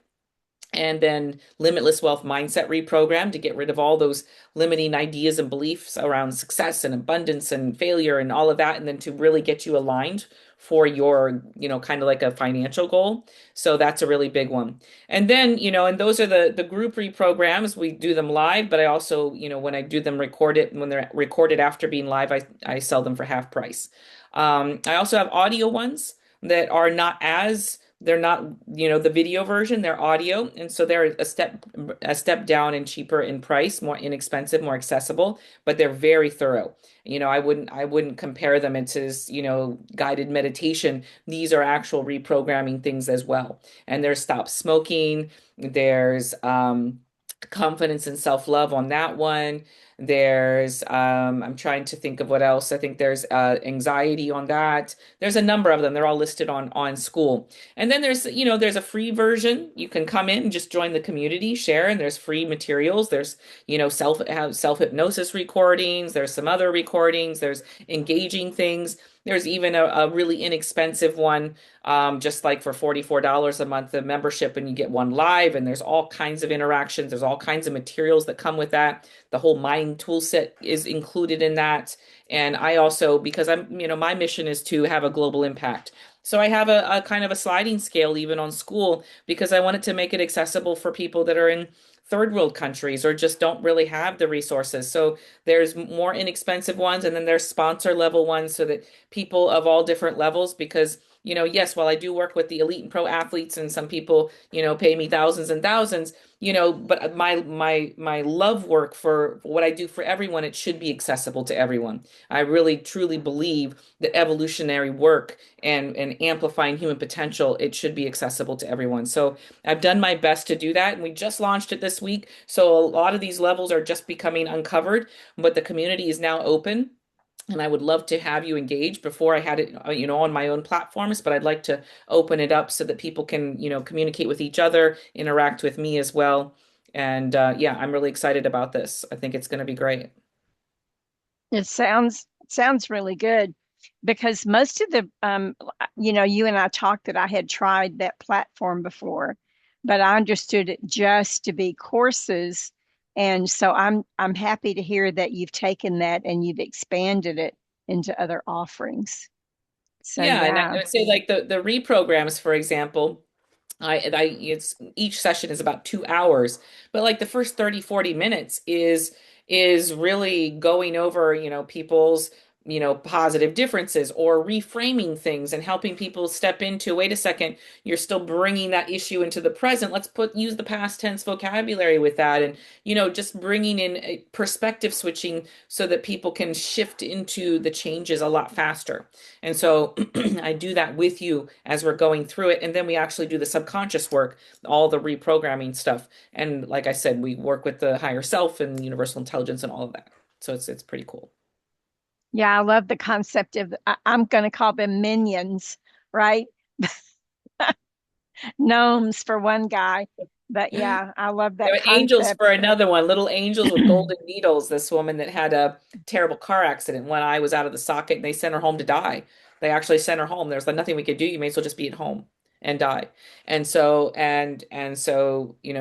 and then limitless wealth mindset reprogram to get rid of all those limiting ideas and beliefs around success and abundance and failure and all of that, and then to really get you aligned for your, kind of like a financial goal. So that's a really big one. And then, and those are the group reprograms. We do them live, but I also, when I do them recorded, when they're recorded after being live, I sell them for half price. I also have audio ones that are not as they're not, the video version, they're audio. And so they're a step down and cheaper in price, more inexpensive, more accessible, but they're very thorough. I wouldn't compare them into, guided meditation. These are actual reprogramming things as well. And there's stop smoking, there's confidence and self-love on that one. There's I'm trying to think of what else. I think there's anxiety on that. There's a number of them. They're all listed on School. And then there's a free version. You can come in and just join the community, share, and there's free materials. There's, self-hypnosis recordings, there's some other recordings, there's engaging things. There's even a really inexpensive one, just like for $44 a month, the membership, and you get one live, and there's all kinds of interactions. There's all kinds of materials that come with that. The whole mind tool set is included in that. And I also, because my mission is to have a global impact. So I have a kind of a sliding scale even on School, because I wanted to make it accessible for people that are in third world countries or just don't really have the resources. So there's more inexpensive ones, and then there's sponsor level ones so that people of all different levels, because yes, while I do work with the elite and pro athletes, and some people, pay me thousands and thousands, but my love work for what I do for everyone, it should be accessible to everyone. I really truly believe that evolutionary work and amplifying human potential, it should be accessible to everyone. So I've done my best to do that, and we just launched it this week. So a lot of these levels are just becoming uncovered, but the community is now open. And I would love to have you engage. Before I had it, on my own platforms, but I'd like to open it up so that people can, communicate with each other, interact with me as well. And yeah, I'm really excited about this. I think it's going to be great. It sounds really good, because most of the you and I talked that I had tried that platform before, but I understood it just to be courses. And so I'm happy to hear that you've taken that and you've expanded it into other offerings. So Yeah, and I yeah. would say like the reprograms, for example. It's each session is about 2 hours, but like the first 30, 40 minutes is really going over, people's, positive differences or reframing things and helping people step into, wait a second, you're still bringing that issue into the present. Let's use the past tense vocabulary with that. And, just bringing in a perspective switching so that people can shift into the changes a lot faster. And so I do that with you as we're going through it. And then we actually do the subconscious work, all the reprogramming stuff. And like I said, we work with the higher self and universal intelligence and all of that. So it's pretty cool. Yeah, I love the concept of, I'm going to call them minions, right? Gnomes for one guy. But yeah, I love There that were angels concept. for another one, little angels with golden needles. This woman that had a terrible car accident. One eye was out of the socket and they sent her home to die. They actually sent her home. There's like nothing we could do. You may as well just be at home and die. And so,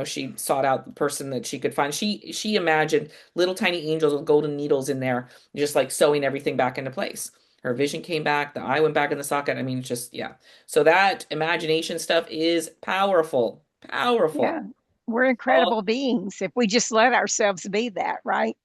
she sought out the person that she could find. She imagined little tiny angels with golden needles in there, just like sewing everything back into place. Her vision came back, the eye went back in the socket. I mean, just yeah. So that imagination stuff is powerful. Yeah, Powerful. we're incredible beings if we just let ourselves be that, right?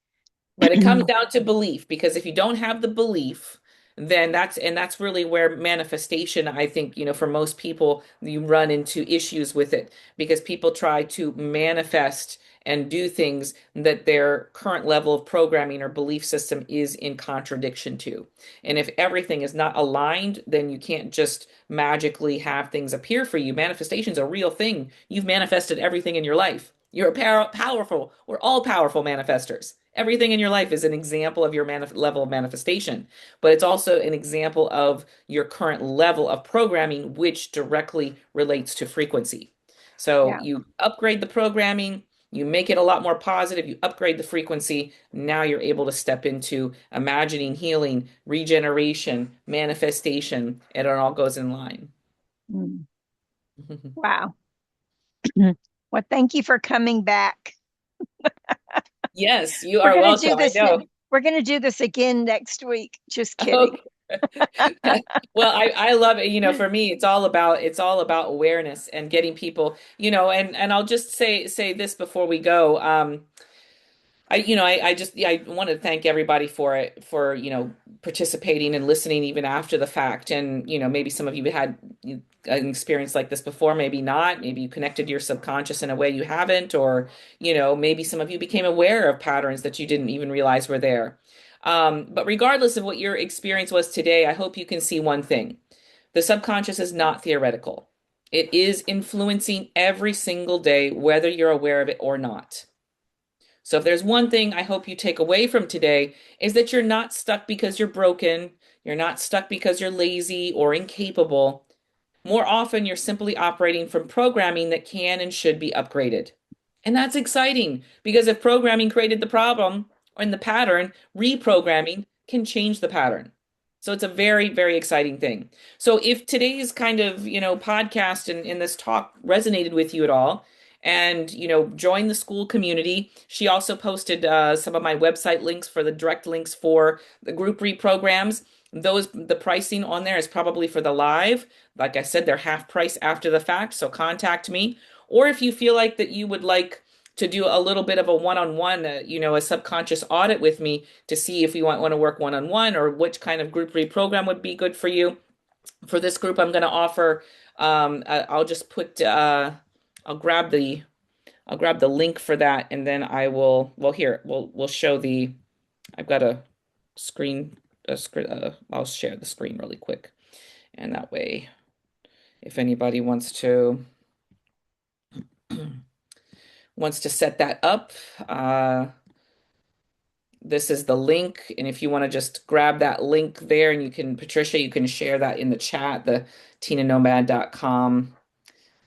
But it comes down to belief because if you don't have the belief, then that's really where manifestation, I think, for most people, you run into issues with it because people try to manifest and do things that their current level of programming or belief system is in contradiction to. And if everything is not aligned, then you can't just magically have things appear for you. Manifestation's a real thing. You've manifested everything in your life. You're powerful. We're all powerful manifestors. Everything in your life is an example of your level of manifestation, but it's also an example of your current level of programming, which directly relates to frequency. So Yeah. you upgrade the programming, you make it a lot more positive, you upgrade the frequency. Now you're able to step into imagining, healing, regeneration, manifestation, and it all goes in line. Mm. Wow. Well, thank you for coming back. Yes, you We're are going to do welcome. I this. know. We're going to do this again next week. Just kidding. Okay. Well, I love it. For me, it's all about awareness and getting people, and I'll just say this before we go. I want to thank everybody for it, for, participating and listening even after the fact. And, maybe some of you had an experience like this before, maybe not. Maybe you connected to your subconscious in a way you haven't, or, maybe some of you became aware of patterns that you didn't even realize were there. But regardless of what your experience was today, I hope you can see one thing. The subconscious is not theoretical. It is influencing every single day, whether you're aware of it or not. So if there's one thing I hope you take away from today is that you're not stuck because you're broken, you're not stuck because you're lazy or incapable. More often, you're simply operating from programming that can and should be upgraded. And that's exciting because if programming created the problem or in the pattern, reprogramming can change the pattern. So it's a very, very exciting thing. So if today's kind of, podcast and in this talk resonated with you at all, and join the school community. She also posted some of my website links for the direct links for the group reprograms. The pricing on there is probably for the live. Like I said, they're half price after the fact, so contact me. Or if you feel like that you would like to do a little bit of a one-on-one, a subconscious audit with me to see if you want to work one-on-one or which kind of group reprogram would be good for you. For this group, I'm going to offer, I'll just put, I'll grab the I'll grab the link for that and then I will, well, here, we'll show I've got screen, I'll share the screen really quick. And that way, if anybody wants to set that up, this is the link. And if you want to just grab that link there and Patricia, you can share that in the chat, the tinanomad.com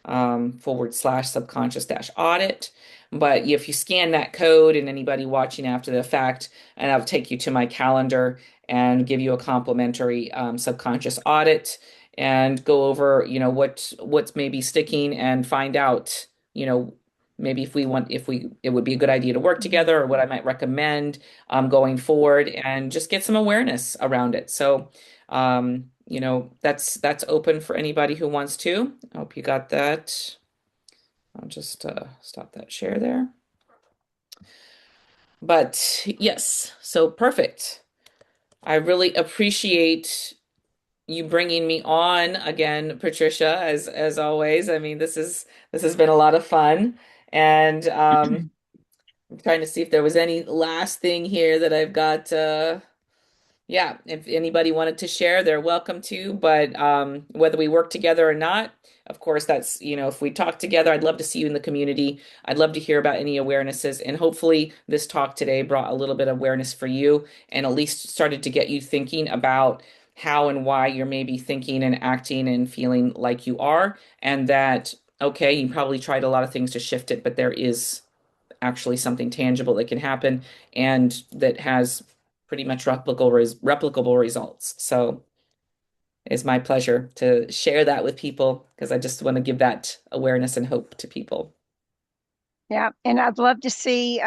/ subconscious dash audit. But if you scan that code and anybody watching after the fact, and I'll take you to my calendar and give you a complimentary subconscious audit and go over, what's maybe sticking and find out, maybe it would be a good idea to work together or what I might recommend going forward and just get some awareness around it. So, that's open for anybody who wants to. I hope you got that. I'll just stop that share there. But yes, so perfect. I really appreciate you bringing me on again, Patricia, as always. I mean, this has been a lot of fun, and I'm trying to see if there was any last thing here that I've got. Yeah, if anybody wanted to share, they're welcome to. But whether we work together or not, of course, that's, if we talk together, I'd love to see you in the community. I'd love to hear about any awarenesses. And hopefully, this talk today brought a little bit of awareness for you and at least started to get you thinking about how and why you're maybe thinking and acting and feeling like you are. And that, okay, you probably tried a lot of things to shift it, but there is actually something tangible that can happen and that has pretty much replicable results. So it's my pleasure to share that with people because I just want to give that awareness and hope to people. Yeah, and I'd love to see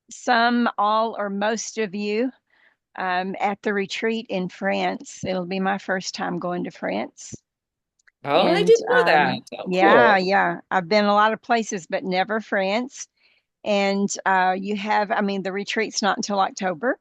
some, all, or most of you at the retreat in France. It'll be my first time going to France. Oh, I And didn't know that. Oh, yeah, cool. yeah, I've been a lot of places, but never France. And you have, I mean, the retreat's not until October.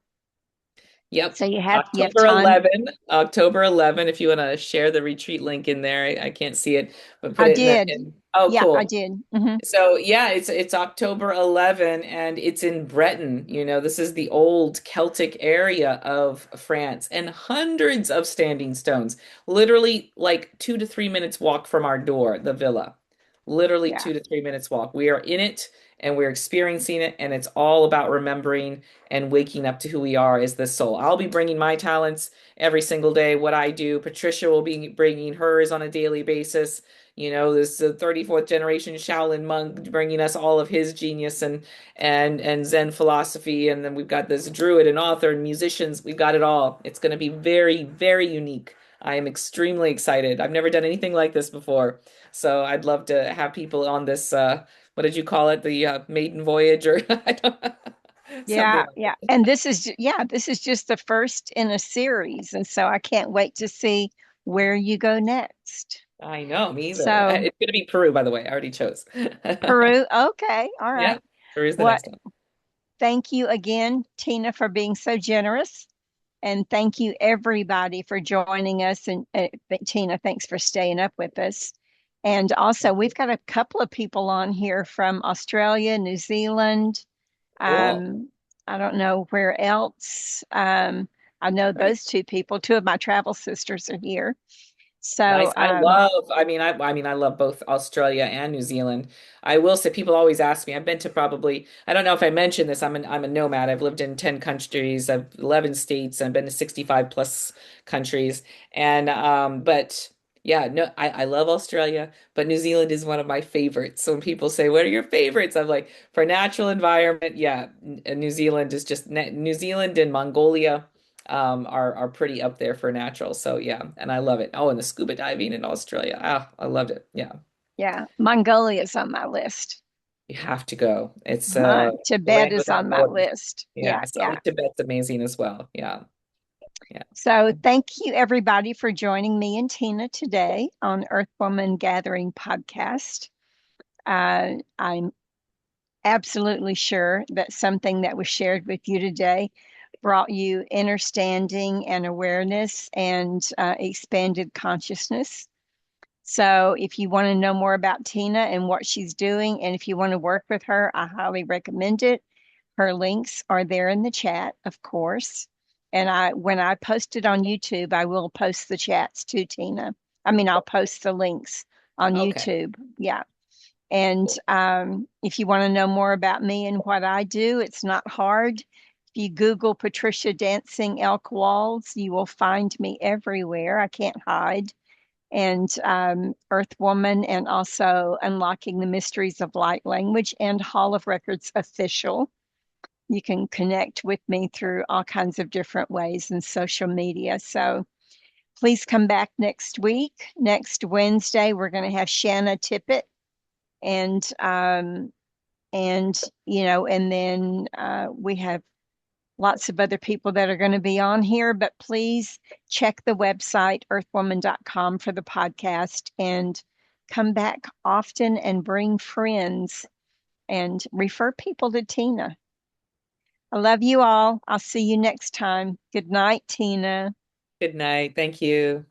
Yep. So you have October time. 11, October 11, if you want to share the retreat link in there. I can't see it, but put I it in the did. Oh, Yeah, I cool. did. Hmm. So yeah, it's October 11 and it's in Breton. This is the old Celtic area of France and hundreds of standing stones. Literally like 2 to 3 minutes walk from our door, the villa. Literally Yeah. 2 to 3 minutes walk. We are in it and we're experiencing it, and it's all about remembering and waking up to who we are as the soul. I'll be bringing my talents every single day, what I do. Patricia will be bringing hers on a daily basis. This 34th generation Shaolin monk bringing us all of his genius and Zen philosophy, and then we've got this druid and author and musicians. We've got it all. It's going to be very, very unique. I am extremely excited. I've never done anything like this before, so I'd love to have people on this. What did you call it? The maiden voyage, or I don't, something Yeah, like yeah. that. And this is just the first in a series. And so I can't wait to see where you go next. I know, me either. So It's going to be Peru, by the way. I already chose. Peru, okay, all Yeah, right. Peru's the What next one. Thank you again, Tina, for being so generous. And thank you everybody for joining us. And Tina, thanks for staying up with us. And also, we've got a couple of people on here from Australia, New Zealand. Cool. Um, I don't know where else. I know Right. those two people. Two of my travel sisters are here. So, Nice. I love both Australia and New Zealand. I will say people always ask me, I've been to probably, I don't know if I mentioned this, I'm a nomad. I've lived in 10 countries, I've 11 states, I've been to 65 plus countries. And but yeah, no, I love Australia, but New Zealand is one of my favorites. So when people say, "What are your favorites?" I'm like, for natural environment, yeah, New Zealand is just New Zealand and Mongolia are pretty up there for natural. So yeah, and I love it. Oh, and the scuba diving in Australia. Ah, I loved it. Yeah. yeah, Mongolia is on my list. You have to go. It's Tibet land is without on my borders. list. Yeah, Yeah, yeah. South Tibet's amazing as well. Yeah. Yeah. So thank you everybody for joining me and Tina today on Earth Woman Gathering podcast. I'm absolutely sure that something that was shared with you today brought you understanding and awareness and expanded consciousness. So, if you want to know more about Tina and what she's doing, and if you want to work with her, I highly recommend it. Her links are there in the chat, of course. And when I post it on YouTube, I will post the chats to Tina. I mean, I'll post the links on Okay. YouTube. Yeah. And Cool. if you want to know more about me and what I do, it's not hard. If you Google Patricia Dancing Elk Walls, you will find me everywhere. I can't hide. And Earth Woman, and also Unlocking the Mysteries of Light Language and Hall of Records Official. You can connect with me through all kinds of different ways in social media. So please come back next week. Next Wednesday, we're going to have Shanna Tippett and and then we have lots of other people that are going to be on here, but please check the website earthwoman.com for the podcast and come back often and bring friends and refer people to Tina. I love you all. I'll see you next time. Good night, Tina. Good night. Thank you.